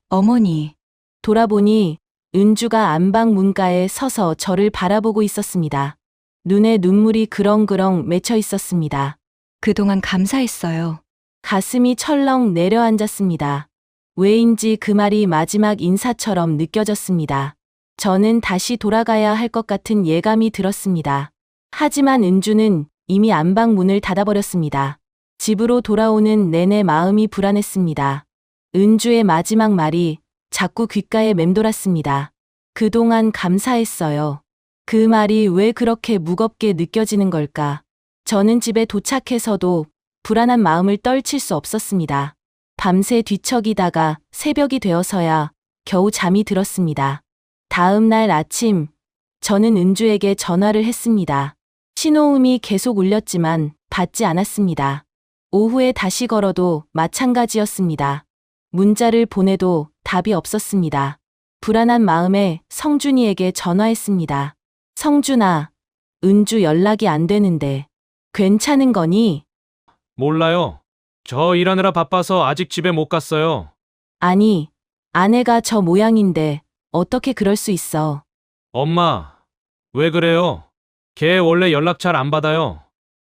어머니, 돌아보니 은주가 안방 문가에 서서 저를 바라보고 있었습니다. 눈에 눈물이 그렁그렁 맺혀 있었습니다. 그동안 감사했어요. 가슴이 철렁 내려앉았습니다. 왜인지 그 말이 마지막 인사처럼 느껴졌습니다. 저는 다시 돌아가야 할 것 같은 예감이 들었습니다. 하지만 은주는 이미 안방 문을 닫아버렸습니다. 집으로 돌아오는 내내 마음이 불안했습니다. 은주의 마지막 말이 자꾸 귓가에 맴돌았습니다. 그동안 감사했어요. 그 말이 왜 그렇게 무겁게 느껴지는 걸까? 저는 집에 도착해서도 불안한 마음을 떨칠 수 없었습니다. 밤새 뒤척이다가 새벽이 되어서야 겨우 잠이 들었습니다. 다음 날 아침, 저는 은주에게 전화를 했습니다. 신호음이 계속 울렸지만 받지 않았습니다. 오후에 다시 걸어도 마찬가지였습니다. 문자를 보내도 답이 없었습니다. 불안한 마음에 성준이에게 전화했습니다. 성준아, 은주 연락이 안 되는데 괜찮은 거니? 몰라요. 저 일하느라 바빠서 아직 집에 못 갔어요. 아니, 아내가 저 모양인데 어떻게 그럴 수 있어? 엄마, 왜 그래요? 걔 원래 연락 잘 안 받아요.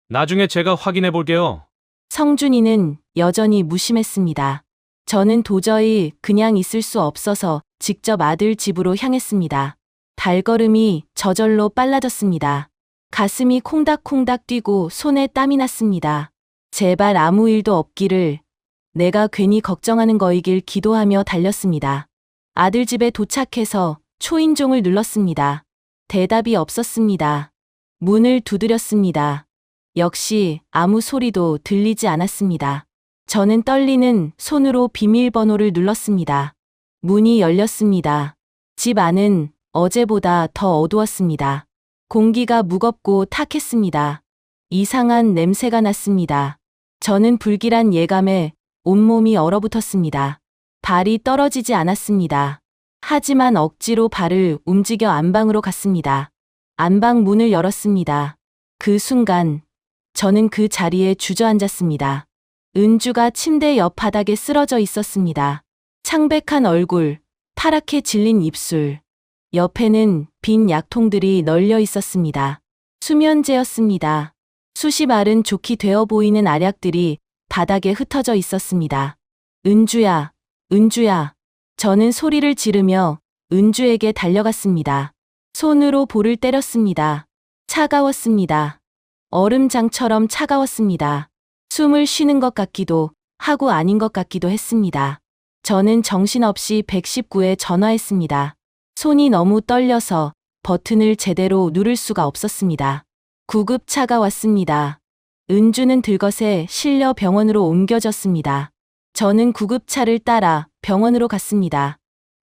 나중에 제가 확인해 볼게요. 성준이는 여전히 무심했습니다. 저는 도저히 그냥 있을 수 없어서 직접 아들 집으로 향했습니다. 발걸음이 저절로 빨라졌습니다. 가슴이 콩닥콩닥 뛰고 손에 땀이 났습니다. 제발 아무 일도 없기를, 내가 괜히 걱정하는 거이길 기도하며 달렸습니다. 아들 집에 도착해서 초인종을 눌렀습니다. 대답이 없었습니다. 문을 두드렸습니다. 역시 아무 소리도 들리지 않았습니다. 저는 떨리는 손으로 비밀번호를 눌렀습니다. 문이 열렸습니다. 집 안은 어제보다 더 어두웠습니다. 공기가 무겁고 탁했습니다. 이상한 냄새가 났습니다. 저는 불길한 예감에 온몸이 얼어붙었습니다. 발이 떨어지지 않았습니다. 하지만 억지로 발을 움직여 안방으로 갔습니다. 안방 문을 열었습니다. 그 순간 저는 그 자리에 주저앉았습니다. 은주가 침대 옆 바닥에 쓰러져 있었습니다. 창백한 얼굴, 파랗게 질린 입술, 옆에는 빈 약통들이 널려 있었습니다. 수면제였습니다. 수십 알은 좋게 되어 보이는 알약들이 바닥에 흩어져 있었습니다. 은주야, 은주야. 저는 소리를 지르며 은주에게 달려갔습니다. 손으로 볼을 때렸습니다. 차가웠습니다. 얼음장처럼 차가웠습니다. 숨을 쉬는 것 같기도 하고 아닌 것 같기도 했습니다. 저는 정신없이 119에 전화했습니다. 손이 너무 떨려서 버튼을 제대로 누를 수가 없었습니다. 구급차가 왔습니다. 은주는 들것에 실려 병원으로 옮겨졌습니다. 저는 구급차를 따라 병원으로 갔습니다.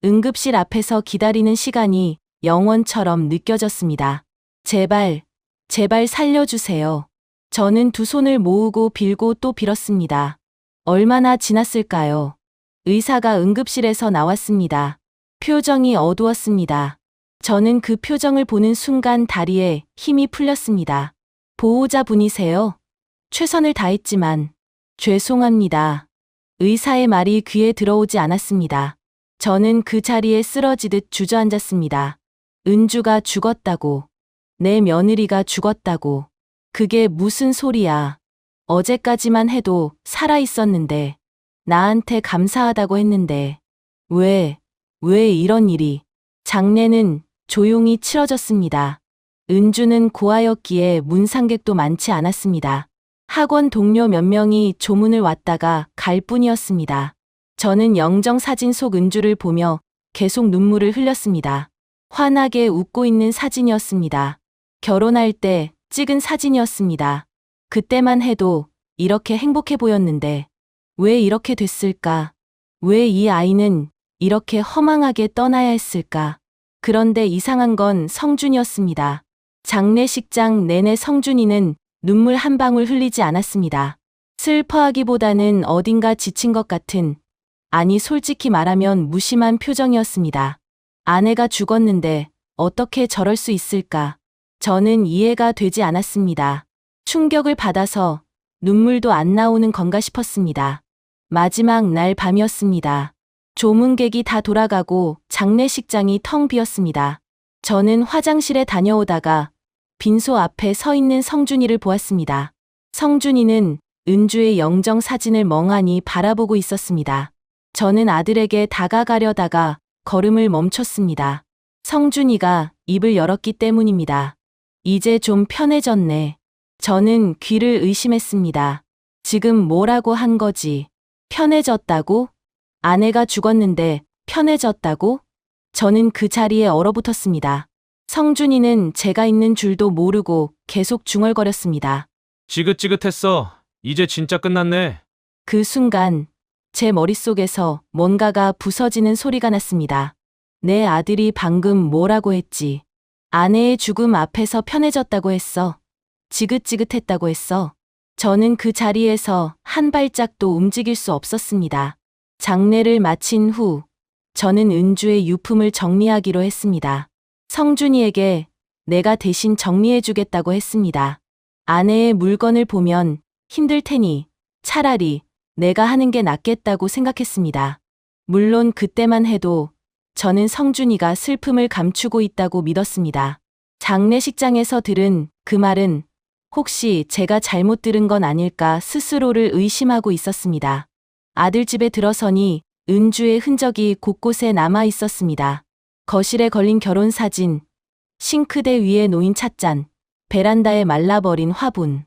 응급실 앞에서 기다리는 시간이 영원처럼 느껴졌습니다. 제발, 제발 살려주세요. 저는 두 손을 모으고 빌고 또 빌었습니다. 얼마나 지났을까요? 의사가 응급실에서 나왔습니다. 표정이 어두웠습니다. 저는 그 표정을 보는 순간 다리에 힘이 풀렸습니다. 보호자분이세요? 최선을 다했지만 죄송합니다. 의사의 말이 귀에 들어오지 않았습니다. 저는 그 자리에 쓰러지듯 주저앉았습니다. 은주가 죽었다고. 내 며느리가 죽었다고. 그게 무슨 소리야. 어제까지만 해도 살아 있었는데. 나한테 감사하다고 했는데. 왜 이런 일이. 장례는 조용히 치러졌습니다. 은주는 고아였기에 문상객도 많지 않았습니다. 학원 동료 몇 명이 조문을 왔다가 갈 뿐이었습니다. 저는 영정사진 속 은주를 보며 계속 눈물을 흘렸습니다. 환하게 웃고 있는 사진이었습니다. 결혼할 때 찍은 사진이었습니다. 그때만 해도 이렇게 행복해 보였는데 왜 이렇게 됐을까? 왜 이 아이는 이렇게 허망하게 떠나야 했을까? 그런데 이상한 건 성준이었습니다. 장례식장 내내 성준이는 눈물 한 방울 흘리지 않았습니다. 슬퍼하기보다는 어딘가 지친 것 같은, 아니 솔직히 말하면 무심한 표정이었습니다. 아내가 죽었는데 어떻게 저럴 수 있을까? 저는 이해가 되지 않았습니다. 충격을 받아서 눈물도 안 나오는 건가 싶었습니다. 마지막 날 밤이었습니다. 조문객이 다 돌아가고 장례식장이 텅 비었습니다. 저는 화장실에 다녀오다가 빈소 앞에 서 있는 성준이를 보았습니다. 성준이는 은주의 영정 사진을 멍하니 바라보고 있었습니다. 저는 아들에게 다가가려다가 걸음을 멈췄습니다. 성준이가 입을 열었기 때문입니다. 이제 좀 편해졌네. 저는 귀를 의심했습니다. 지금 뭐라고 한 거지? 편해졌다고? 아내가 죽었는데 편해졌다고? 저는 그 자리에 얼어붙었습니다. 성준이는 제가 있는 줄도 모르고 계속 중얼거렸습니다. 지긋지긋했어. 이제 진짜 끝났네. 그 순간 제 머릿속에서 뭔가가 부서지는 소리가 났습니다. 내 아들이 방금 뭐라고 했지? 아내의 죽음 앞에서 편해졌다고 했어. 지긋지긋했다고 했어. 저는 그 자리에서 한 발짝도 움직일 수 없었습니다. 장례를 마친 후 저는 은주의 유품을 정리하기로 했습니다. 성준이에게 내가 대신 정리해주겠다고 했습니다. 아내의 물건을 보면 힘들 테니 차라리 내가 하는 게 낫겠다고 생각했습니다. 물론 그때만 해도 저는 성준이가 슬픔을 감추고 있다고 믿었습니다. 장례식장에서 들은 그 말은 혹시 제가 잘못 들은 건 아닐까 스스로를 의심하고 있었습니다. 아들 집에 들어서니 은주의 흔적이 곳곳에 남아 있었습니다. 거실에 걸린 결혼 사진, 싱크대 위에 놓인 찻잔, 베란다에 말라버린 화분.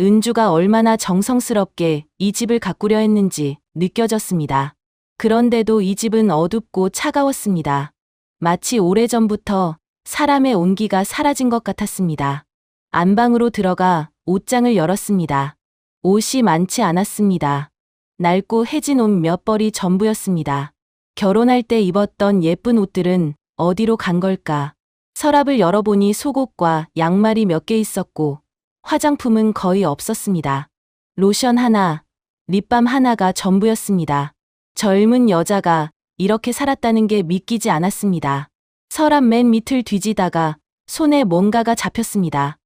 은주가 얼마나 정성스럽게 이 집을 가꾸려 했는지 느껴졌습니다. 그런데도 이 집은 어둡고 차가웠습니다. 마치 오래전부터 사람의 온기가 사라진 것 같았습니다. 안방으로 들어가 옷장을 열었습니다. 옷이 많지 않았습니다. 낡고 해진 옷 몇 벌이 전부였습니다. 결혼할 때 입었던 예쁜 옷들은 어디로 간 걸까? 서랍을 열어보니 속옷과 양말이 몇 개 있었고 화장품은 거의 없었습니다. 로션 하나, 립밤 하나가 전부였습니다. 젊은 여자가 이렇게 살았다는 게 믿기지 않았습니다. 서랍 맨 밑을 뒤지다가 손에 뭔가가 잡혔습니다.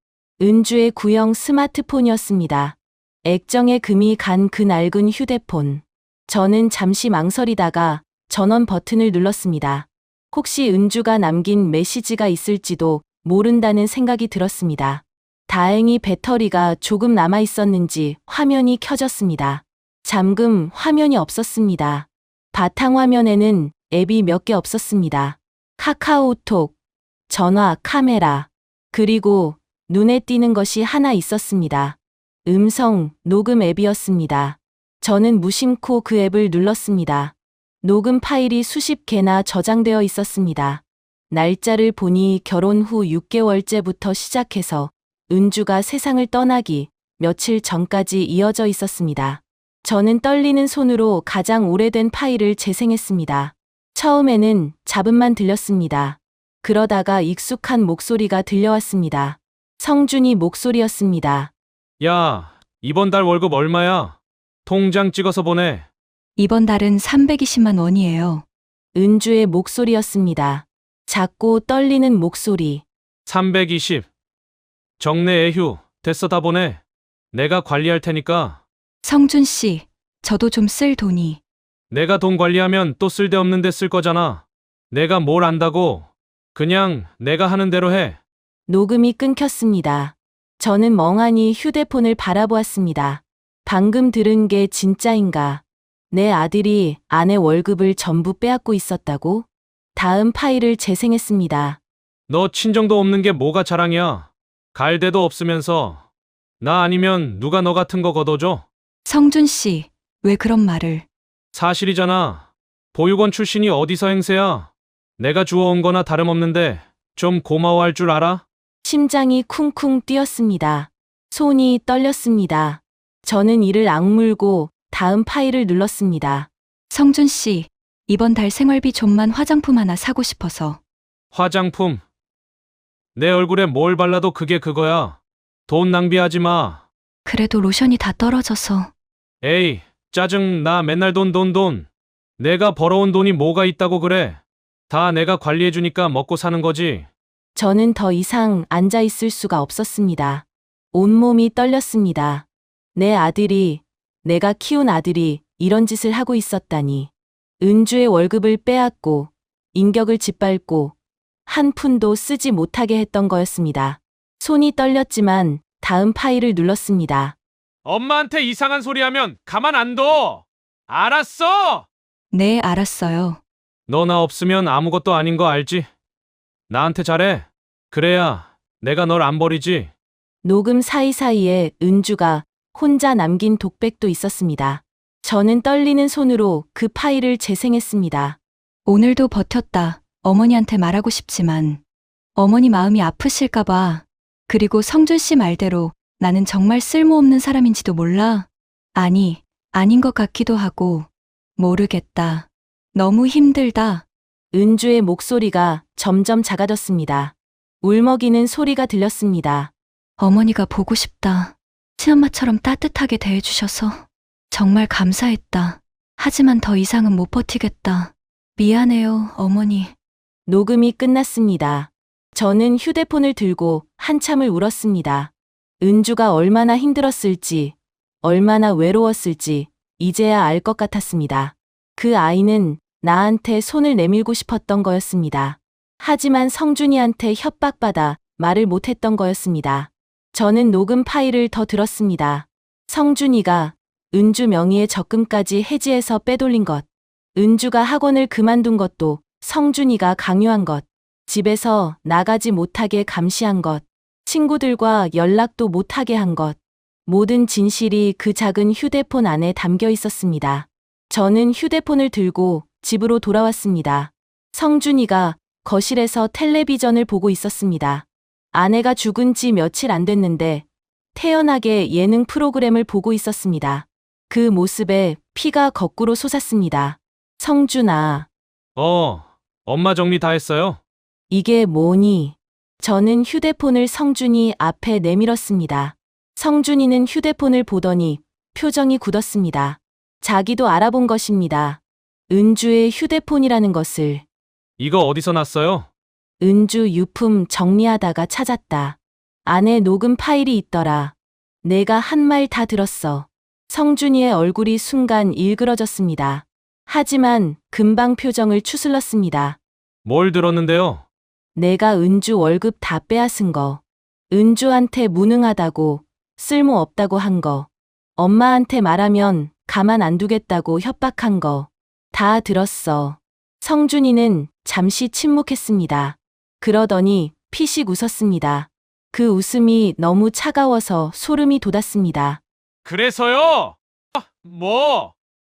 은주의 구형 스마트폰이었습니다. 액정에 금이 간 그 낡은 휴대폰. 저는 잠시 망설이다가 전원 버튼을 눌렀습니다. 혹시 은주가 남긴 메시지가 있을지도 모른다는 생각이 들었습니다. 다행히 배터리가 조금 남아 있었는지 화면이 켜졌습니다. 잠금 화면이 없었습니다. 바탕화면에는 앱이 몇 개 없었습니다. 카카오톡, 전화, 카메라, 그리고 눈에 띄는 것이 하나 있었습니다. 음성 녹음 앱이었습니다. 저는 무심코 그 앱을 눌렀습니다. 녹음 파일이 수십 개나 저장되어 있었습니다. 날짜를 보니 결혼 후 6개월째부터 시작해서 은주가 세상을 떠나기 며칠 전까지 이어져 있었습니다. 저는 떨리는 손으로 가장 오래된 파일을 재생했습니다. 처음에는 잡음만 들렸습니다. 그러다가 익숙한 목소리가 들려왔습니다. 성준이 목소리였습니다. 야, 이번 달 월급 얼마야? 통장 찍어서 보내. 이번 달은 320만 원이에요. 은주의 목소리였습니다. 작고 떨리는 목소리. 320. 정내 애휴. 됐어, 다 보내. 내가 관리할 테니까. 성준 씨, 저도 좀 쓸 돈이. 내가 돈 관리하면 또 쓸데없는 데 쓸 거잖아. 내가 뭘 안다고. 그냥 내가 하는 대로 해. 녹음이 끊겼습니다. 저는 멍하니 휴대폰을 바라보았습니다. 방금 들은 게 진짜인가? 내 아들이 아내 월급을 전부 빼앗고 있었다고? 다음 파일을 재생했습니다. 너 친정도 없는 게 뭐가 자랑이야. 갈 데도 없으면서. 나 아니면 누가 너 같은 거 걷어줘? 성준 씨, 왜 그런 말을. 사실이잖아. 보육원 출신이 어디서 행세야. 내가 주워온 거나 다름없는데 좀 고마워할 줄 알아? 심장이 쿵쿵 뛰었습니다. 손이 떨렸습니다. 저는 이를 악물고 다음 파일을 눌렀습니다. 성준 씨, 이번 달 생활비 좀만 화장품 하나 사고 싶어서. 화장품. 내 얼굴에 뭘 발라도 그게 그거야. 돈 낭비하지 마. 그래도 로션이 다 떨어져서. 에이, 짜증 나. 맨날 돈. 내가 벌어온 돈이 뭐가 있다고 그래. 다 내가 관리해주니까 먹고 사는 거지. 저는 더 이상 앉아 있을 수가 없었습니다. 온몸이 떨렸습니다. 내 아들이, 내가 키운 아들이 이런 짓을 하고 있었다니. 은주의 월급을 빼앗고, 인격을 짓밟고, 한 푼도 쓰지 못하게 했던 거였습니다. 손이 떨렸지만 다음 파일을 눌렀습니다. 엄마한테 이상한 소리 하면 가만 안 둬. 알았어? 네, 알았어요. 너 나 없으면 아무것도 아닌 거 알지? 나한테 잘해. 그래야 내가 널 안 버리지. 녹음 사이사이에 은주가 혼자 남긴 독백도 있었습니다. 저는 떨리는 손으로 그 파일을 재생했습니다. 오늘도 버텼다. 어머니한테 말하고 싶지만. 어머니 마음이 아프실까봐. 그리고 성준 씨 말대로 나는 정말 쓸모없는 사람인지도 몰라. 아니, 아닌 것 같기도 하고. 모르겠다. 너무 힘들다. 은주의 목소리가 점점 작아졌습니다. 울먹이는 소리가 들렸습니다. 어머니가 보고 싶다. 친엄마처럼 따뜻하게 대해주셔서 정말 감사했다. 하지만 더 이상은 못 버티겠다. 미안해요, 어머니. 녹음이 끝났습니다. 저는 휴대폰을 들고 한참을 울었습니다. 은주가 얼마나 힘들었을지, 얼마나 외로웠을지 이제야 알 것 같았습니다. 그 아이는 나한테 손을 내밀고 싶었던 거였습니다. 하지만 성준이한테 협박받아 말을 못했던 거였습니다. 저는 녹음 파일을 더 들었습니다. 성준이가 은주 명의의 적금까지 해지해서 빼돌린 것, 은주가 학원을 그만둔 것도 성준이가 강요한 것, 집에서 나가지 못하게 감시한 것, 친구들과 연락도 못하게 한 것, 모든 진실이 그 작은 휴대폰 안에 담겨 있었습니다. 저는 휴대폰을 들고 집으로 돌아왔습니다. 성준이가 거실에서 텔레비전을 보고 있었습니다. 아내가 죽은 지 며칠 안 됐는데 태연하게 예능 프로그램을 보고 있었습니다. 그 모습에 피가 거꾸로 솟았습니다. 성준아, 엄마 정리 다 했어요? 이게 뭐니? 저는 휴대폰을 성준이 앞에 내밀었습니다. 성준이는 휴대폰을 보더니 표정이 굳었습니다. 자기도 알아본 것입니다. 은주의 휴대폰이라는 것을. 이거 어디서 났어요? 은주 유품 정리하다가 찾았다. 안에 녹음 파일이 있더라. 내가 한 말 다 들었어. 성준이의 얼굴이 순간 일그러졌습니다. 하지만 금방 표정을 추슬렀습니다. 뭘 들었는데요? 내가 은주 월급 다 빼앗은 거. 은주한테 무능하다고, 쓸모없다고 한 거. 엄마한테 말하면 가만 안 두겠다고 협박한 거. 다 들었어. 성준이는 잠시 침묵했습니다. 그러더니 피식 웃었습니다. 그 웃음이 너무 차가워서 소름이 돋았습니다. 그래서요?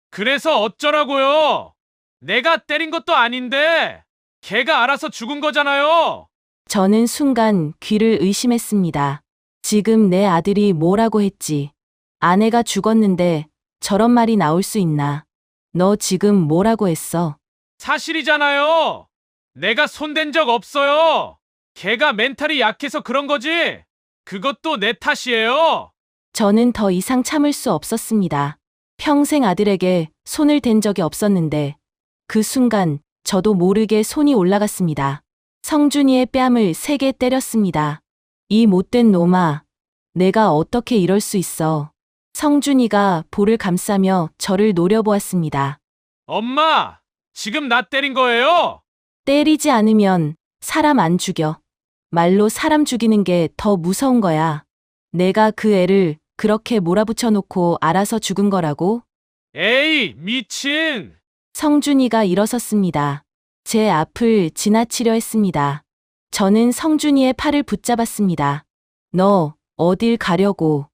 그래서 어쩌라고요? 내가 때린 것도 아닌데 걔가 알아서 죽은 거잖아요. 저는 순간 귀를 의심했습니다. 지금 내 아들이 뭐라고 했지? 아내가 죽었는데 저런 말이 나올 수 있나? 너 지금 뭐라고 했어? 사실이잖아요. 내가 손댄 적 없어요. 걔가 멘탈이 약해서 그런 거지. 그것도 내 탓이에요. 저는 더 이상 참을 수 없었습니다. 평생 아들에게 손을 댄 적이 없었는데 그 순간 저도 모르게 손이 올라갔습니다. 성준이의 뺨을 세게 때렸습니다. 이 못된 놈아, 내가 어떻게 이럴 수 있어. 성준이가 볼을 감싸며 저를 노려보았습니다. 엄마, 지금 나 때린 거예요? 때리지 않으면 사람 안 죽여. 말로 사람 죽이는 게 더 무서운 거야. 내가 그 애를 그렇게 몰아붙여 놓고 알아서 죽은 거라고? 에이, 미친! 성준이가 일어섰습니다. 제 앞을 지나치려 했습니다. 저는 성준이의 팔을 붙잡았습니다. 너 어딜 가려고?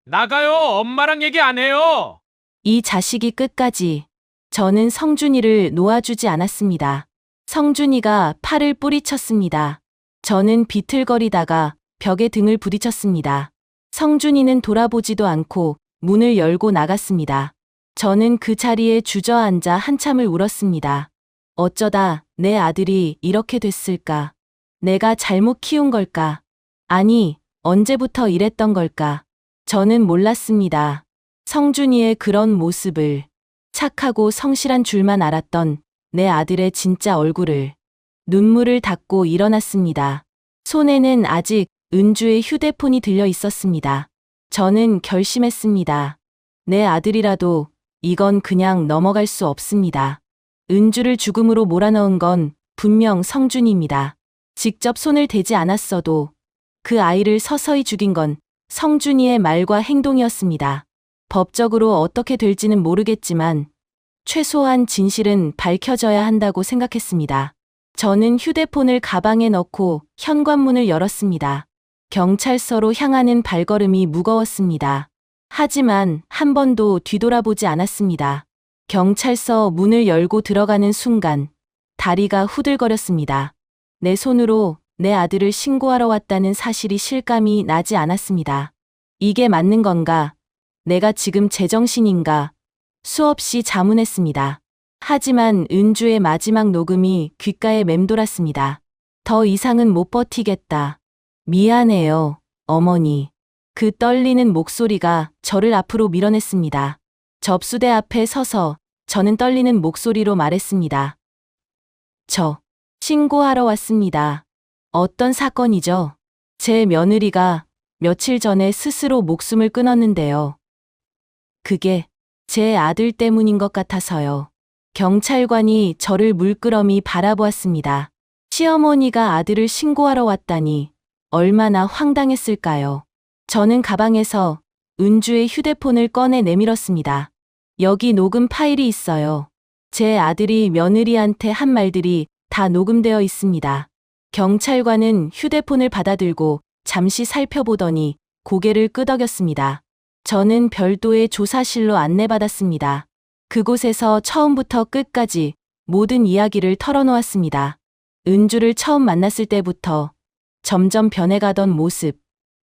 나가요, 엄마랑 얘기 안 해요. 이 자식이 끝까지. 저는 성준이를 놓아주지 않았습니다. 성준이가 팔을 뿌리쳤습니다. 저는 비틀거리다가 벽에 등을 부딪혔습니다. 성준이는 돌아보지도 않고 문을 열고 나갔습니다. 저는 그 자리에 주저앉아 한참을 울었습니다. 어쩌다 내 아들이 이렇게 됐을까? 내가 잘못 키운 걸까? 아니, 언제부터 이랬던 걸까? 저는 몰랐습니다. 성준이의 그런 모습을, 착하고 성실한 줄만 알았던 내 아들의 진짜 얼굴을. 눈물을 닦고 일어났습니다. 손에는 아직 은주의 휴대폰이 들려 있었습니다. 저는 결심했습니다. 내 아들이라도 이건 그냥 넘어갈 수 없습니다. 은주를 죽음으로 몰아넣은 건 분명 성준이입니다. 직접 손을 대지 않았어도 그 아이를 서서히 죽인 건 성준이의 말과 행동이었습니다. 법적으로 어떻게 될지는 모르겠지만 최소한 진실은 밝혀져야 한다고 생각했습니다. 저는 휴대폰을 가방에 넣고 현관문을 열었습니다. 경찰서로 향하는 발걸음이 무거웠습니다. 하지만 한 번도 뒤돌아보지 않았습니다. 경찰서 문을 열고 들어가는 순간 다리가 후들거렸습니다. 내 손으로 내 아들을 신고하러 왔다는 사실이 실감이 나지 않았습니다. 이게 맞는 건가? 내가 지금 제정신인가? 수없이 자문했습니다. 하지만 은주의 마지막 녹음이 귓가에 맴돌았습니다. 더 이상은 못 버티겠다. 미안해요, 어머니. 그 떨리는 목소리가 저를 앞으로 밀어냈습니다. 접수대 앞에 서서 저는 떨리는 목소리로 말했습니다. 저 신고하러 왔습니다. 어떤 사건이죠? 제 며느리가 며칠 전에 스스로 목숨을 끊었는데요. 그게 제 아들 때문인 것 같아서요. 경찰관이 저를 물끄러미 바라보았습니다. 시어머니가 아들을 신고하러 왔다니 얼마나 황당했을까요? 저는 가방에서 은주의 휴대폰을 꺼내 내밀었습니다. 여기 녹음 파일이 있어요. 제 아들이 며느리한테 한 말들이 다 녹음되어 있습니다. 경찰관은 휴대폰을 받아들고 잠시 살펴보더니 고개를 끄덕였습니다. 저는 별도의 조사실로 안내받았습니다. 그곳에서 처음부터 끝까지 모든 이야기를 털어놓았습니다. 은주를 처음 만났을 때부터 점점 변해가던 모습,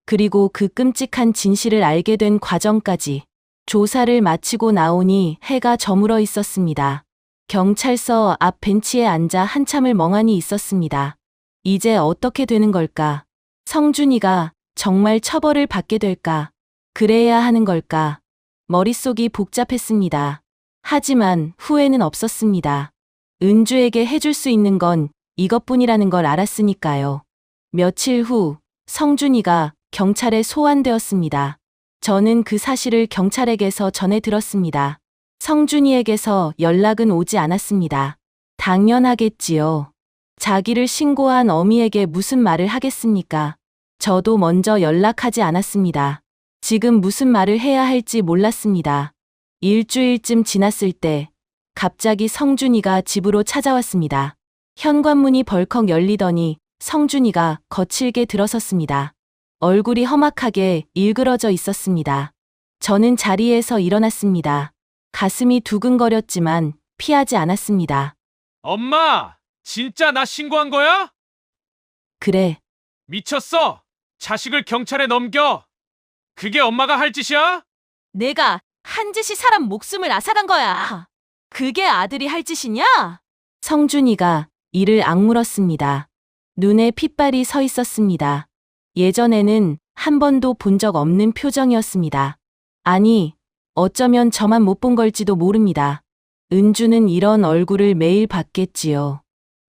그리고 그 끔찍한 진실을 알게 된 과정까지. 조사를 마치고 나오니 해가 저물어 있었습니다. 경찰서 앞 벤치에 앉아 한참을 멍하니 있었습니다. 이제 어떻게 되는 걸까? 성준이가 정말 처벌을 받게 될까? 그래야 하는 걸까? 머릿속이 복잡했습니다. 하지만 후회는 없었습니다. 은주에게 해줄 수 있는 건 이것뿐이라는 걸 알았으니까요. 며칠 후 성준이가 경찰에 소환되었습니다. 저는 그 사실을 경찰에게서 전해 들었습니다. 성준이에게서 연락은 오지 않았습니다. 당연하겠지요. 자기를 신고한 어미에게 무슨 말을 하겠습니까? 저도 먼저 연락하지 않았습니다. 지금 무슨 말을 해야 할지 몰랐습니다. 일주일쯤 지났을 때 갑자기 성준이가 집으로 찾아왔습니다. 현관문이 벌컥 열리더니 성준이가 거칠게 들어섰습니다. 얼굴이 험악하게 일그러져 있었습니다. 저는 자리에서 일어났습니다. 가슴이 두근거렸지만 피하지 않았습니다. 엄마! 진짜 나 신고한 거야? 그래, 미쳤어! 자식을 경찰에 넘겨! 그게 엄마가 할 짓이야? 내가 한 짓이 사람 목숨을 앗아간 거야. 그게 아들이 할 짓이냐? 성준이가 이를 악물었습니다. 눈에 핏발이 서 있었습니다. 예전에는 한 번도 본 적 없는 표정이었습니다. 아니, 어쩌면 저만 못 본 걸지도 모릅니다. 은주는 이런 얼굴을 매일 봤겠지요.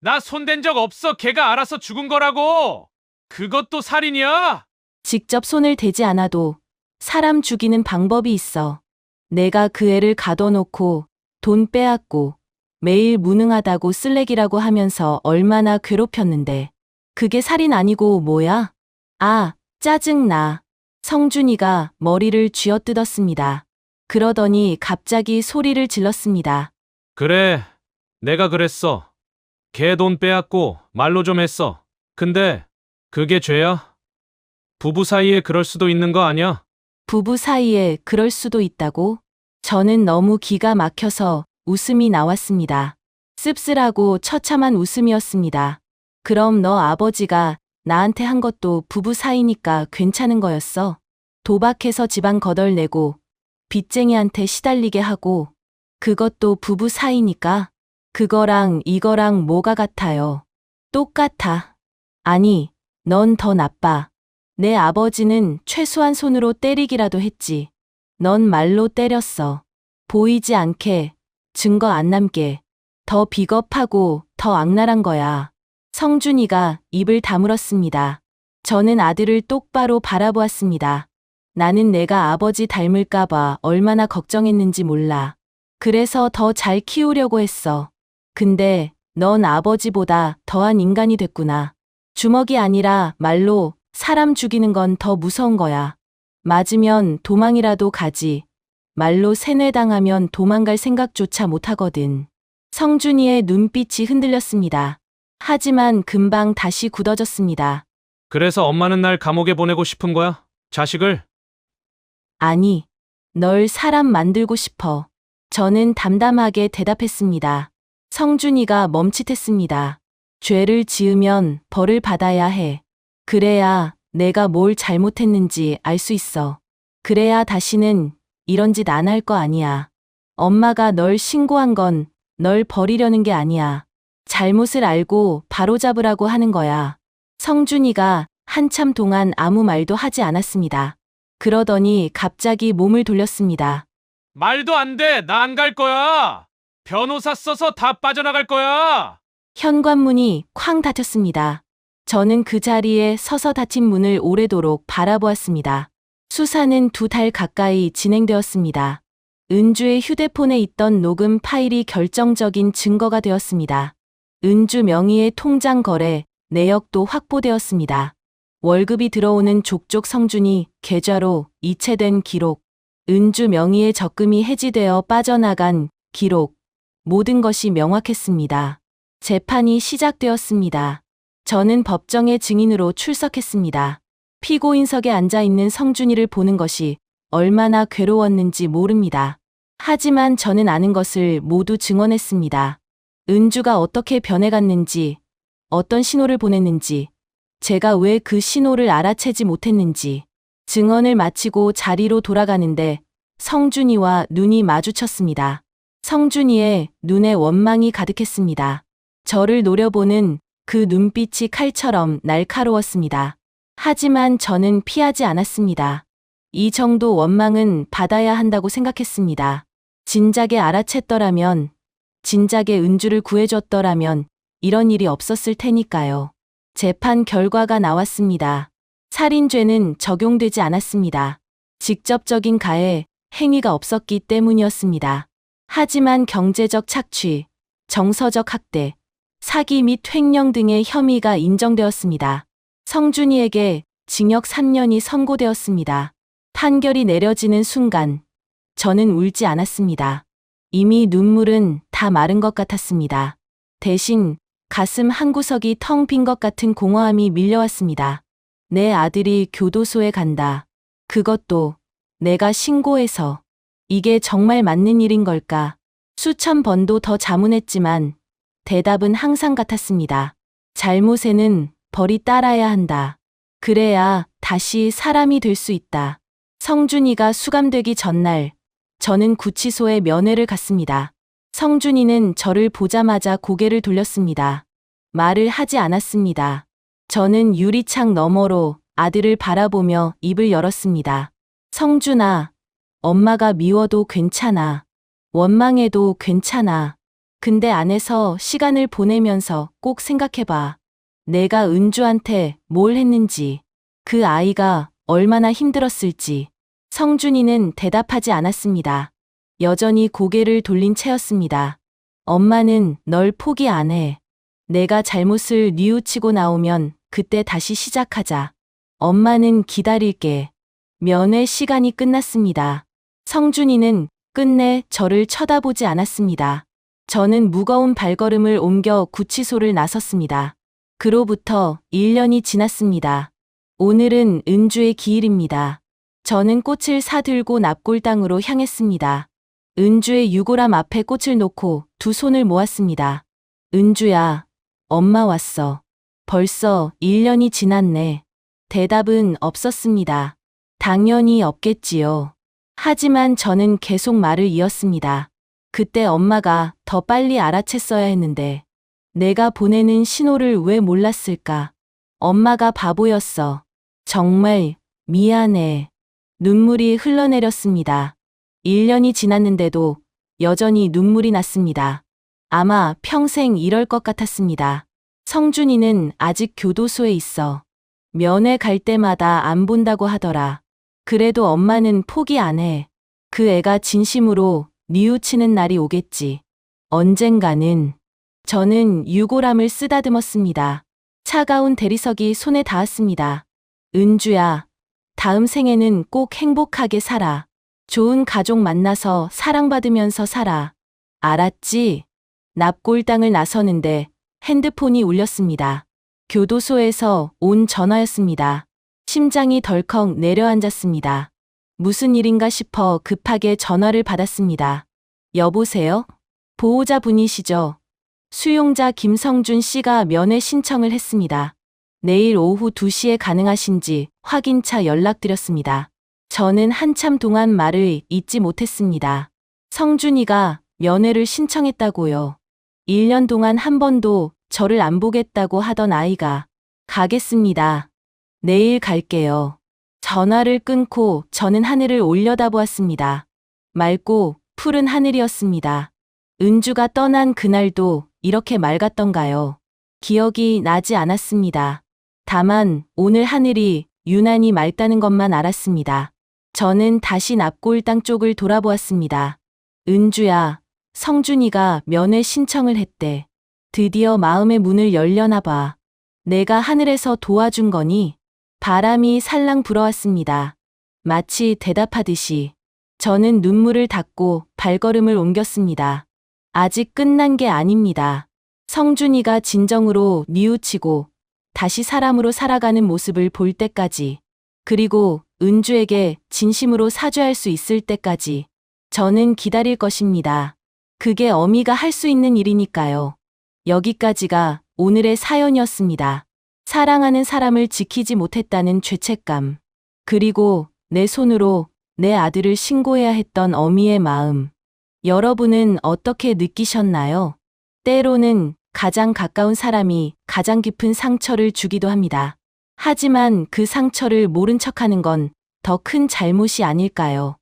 나 손댄 적 없어. 걔가 알아서 죽은 거라고! 그것도 살인이야? 직접 손을 대지 않아도 사람 죽이는 방법이 있어. 내가 그 애를 가둬놓고 돈 빼앗고 매일 무능하다고 쓸래기라고 하면서 얼마나 괴롭혔는데. 그게 살인 아니고 뭐야? 아, 짜증나. 성준이가 머리를 쥐어뜯었습니다. 그러더니 갑자기 소리를 질렀습니다. 그래, 내가 그랬어. 걔 돈 빼앗고 말로 좀 했어. 근데 그게 죄야? 부부 사이에 그럴 수도 있는 거 아니야? 부부 사이에 그럴 수도 있다고? 저는 너무 기가 막혀서 웃음이 나왔습니다. 씁쓸하고 처참한 웃음이었습니다. 그럼 너 아버지가 나한테 한 것도 부부 사이니까 괜찮은 거였어? 도박해서 집안 거덜내고 빚쟁이한테 시달리게 하고 그것도 부부 사이니까? 그거랑 이거랑 뭐가 같아요? 똑같아. 아니, 넌 더 나빠. 내 아버지는 최소한 손으로 때리기라도 했지. 넌 말로 때렸어. 보이지 않게, 증거 안 남게. 더 비겁하고 더 악랄한 거야. 성준이가 입을 다물었습니다. 저는 아들을 똑바로 바라보았습니다. 나는 내가 아버지 닮을까봐 얼마나 걱정했는지 몰라. 그래서 더 잘 키우려고 했어. 근데 넌 아버지보다 더한 인간이 됐구나. 주먹이 아니라 말로 사람 죽이는 건 더 무서운 거야. 맞으면 도망이라도 가지. 말로 세뇌당하면 도망갈 생각조차 못하거든. 성준이의 눈빛이 흔들렸습니다. 하지만 금방 다시 굳어졌습니다. 그래서 엄마는 날 감옥에 보내고 싶은 거야? 자식을? 아니, 널 사람 만들고 싶어. 저는 담담하게 대답했습니다. 성준이가 멈칫했습니다. 죄를 지으면 벌을 받아야 해. 그래야 내가 뭘 잘못했는지 알 수 있어. 그래야 다시는 이런 짓 안 할 거 아니야. 엄마가 널 신고한 건 널 버리려는 게 아니야. 잘못을 알고 바로잡으라고 하는 거야. 성준이가 한참 동안 아무 말도 하지 않았습니다. 그러더니 갑자기 몸을 돌렸습니다. 말도 안 돼. 나 안 갈 거야. 변호사 써서 다 빠져나갈 거야. 현관문이 쾅 닫혔습니다. 저는 그 자리에 서서 닫힌 문을 오래도록 바라보았습니다. 수사는 2달 가까이 진행되었습니다. 은주의 휴대폰에 있던 녹음 파일이 결정적인 증거가 되었습니다. 은주 명의의 통장 거래 내역도 확보되었습니다. 월급이 들어오는 족족 성준이 계좌로 이체된 기록, 은주 명의의 적금이 해지되어 빠져나간 기록, 모든 것이 명확했습니다. 재판이 시작되었습니다. 저는 법정의 증인으로 출석했습니다. 피고인석에 앉아 있는 성준이를 보는 것이 얼마나 괴로웠는지 모릅니다. 하지만 저는 아는 것을 모두 증언했습니다. 은주가 어떻게 변해갔는지, 어떤 신호를 보냈는지, 제가 왜 그 신호를 알아채지 못했는지. 증언을 마치고 자리로 돌아가는데 성준이와 눈이 마주쳤습니다. 성준이의 눈에 원망이 가득했습니다. 저를 노려보는 그 눈빛이 칼처럼 날카로웠습니다. 하지만 저는 피하지 않았습니다. 이 정도 원망은 받아야 한다고 생각했습니다. 진작에 알아챘더라면, 진작에 은주를 구해줬더라면 이런 일이 없었을 테니까요. 재판 결과가 나왔습니다. 살인죄는 적용되지 않았습니다. 직접적인 가해, 행위가 없었기 때문이었습니다. 하지만 경제적 착취, 정서적 학대, 사기 및 횡령 등의 혐의가 인정되었습니다. 성준이에게 징역 3년이 선고되었습니다. 판결이 내려지는 순간 저는 울지 않았습니다. 이미 눈물은 다 마른 것 같았습니다. 대신 가슴 한구석이 텅 빈 것 같은 공허함이 밀려왔습니다. 내 아들이 교도소에 간다. 그것도 내가 신고해서. 이게 정말 맞는 일인 걸까? 수천 번도 더 자문했지만 대답은 항상 같았습니다. 잘못에는 벌이 따라야 한다. 그래야 다시 사람이 될 수 있다. 성준이가 수감되기 전날 저는 구치소에 면회를 갔습니다. 성준이는 저를 보자마자 고개를 돌렸습니다. 말을 하지 않았습니다. 저는 유리창 너머로 아들을 바라보며 입을 열었습니다. 성준아, 엄마가 미워도 괜찮아. 원망해도 괜찮아. 근데 안에서 시간을 보내면서 꼭 생각해봐. 내가 은주한테 뭘 했는지, 그 아이가 얼마나 힘들었을지. 성준이는 대답하지 않았습니다. 여전히 고개를 돌린 채였습니다. 엄마는 널 포기 안 해. 내가 잘못을 뉘우치고 나오면 그때 다시 시작하자. 엄마는 기다릴게. 면회 시간이 끝났습니다. 성준이는 끝내 저를 쳐다보지 않았습니다. 저는 무거운 발걸음을 옮겨 구치소를 나섰습니다. 그로부터 1년이 지났습니다. 오늘은 은주의 기일입니다. 저는 꽃을 사들고 납골당으로 향했습니다. 은주의 유골함 앞에 꽃을 놓고 두 손을 모았습니다. 은주야, 엄마 왔어. 벌써 1년이 지났네. 대답은 없었습니다. 당연히 없겠지요. 하지만 저는 계속 말을 이었습니다. 그때 엄마가 더 빨리 알아챘어야 했는데 내가 보내는 신호를 왜 몰랐을까? 엄마가 바보였어. 정말 미안해. 눈물이 흘러내렸습니다. 1년이 지났는데도 여전히 눈물이 났습니다. 아마 평생 이럴 것 같았습니다. 성준이는 아직 교도소에 있어. 면회 갈 때마다 안 본다고 하더라. 그래도 엄마는 포기 안 해. 그 애가 진심으로 뉘우치는 날이 오겠지. 언젠가는. 저는 유골함을 쓰다듬었습니다. 차가운 대리석이 손에 닿았습니다. 은주야, 다음 생에는 꼭 행복하게 살아. 좋은 가족 만나서 사랑받으면서 살아. 알았지? 납골당을 나서는데 핸드폰이 울렸습니다. 교도소에서 온 전화였습니다. 심장이 덜컥 내려앉았습니다. 무슨 일인가 싶어 급하게 전화를 받았습니다. 여보세요? 보호자분이시죠? 수용자 김성준 씨가 면회 신청을 했습니다. 내일 오후 2시에 가능하신지 확인차 연락드렸습니다. 저는 한참 동안 말을 잇지 못했습니다. 성준이가 면회를 신청했다고요. 1년 동안 한 번도 저를 안 보겠다고 하던 아이가. 가겠습니다. 내일 갈게요. 전화를 끊고 저는 하늘을 올려다보았습니다. 맑고 푸른 하늘이었습니다. 은주가 떠난 그날도 이렇게 맑았던가요? 기억이 나지 않았습니다. 다만 오늘 하늘이 유난히 맑다는 것만 알았습니다. 저는 다시 납골당 쪽을 돌아보았습니다. 은주야, 성준이가 면회 신청을 했대. 드디어 마음의 문을 열려나 봐. 내가 하늘에서 도와준 거니? 바람이 살랑 불어왔습니다. 마치 대답하듯이. 저는 눈물을 닦고 발걸음을 옮겼습니다. 아직 끝난 게 아닙니다. 성준이가 진정으로 뉘우치고 다시 사람으로 살아가는 모습을 볼 때까지, 그리고 은주에게 진심으로 사죄할 수 있을 때까지 저는 기다릴 것입니다. 그게 어미가 할 수 있는 일이니까요. 여기까지가 오늘의 사연이었습니다. 사랑하는 사람을 지키지 못했다는 죄책감. 그리고 내 손으로 내 아들을 신고해야 했던 어미의 마음. 여러분은 어떻게 느끼셨나요? 때로는 가장 가까운 사람이 가장 깊은 상처를 주기도 합니다. 하지만 그 상처를 모른 척하는 건 더 큰 잘못이 아닐까요?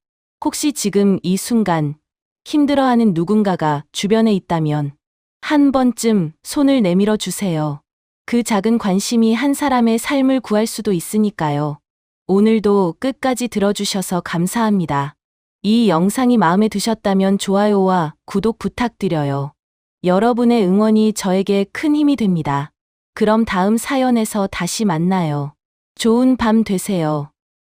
혹시 지금 이 순간 힘들어하는 누군가가 주변에 있다면 한 번쯤 손을 내밀어 주세요. 그 작은 관심이 한 사람의 삶을 구할 수도 있으니까요. 오늘도 끝까지 들어주셔서 감사합니다. 이 영상이 마음에 드셨다면 좋아요와 구독 부탁드려요. 여러분의 응원이 저에게 큰 힘이 됩니다. 그럼 다음 사연에서 다시 만나요. 좋은 밤 되세요.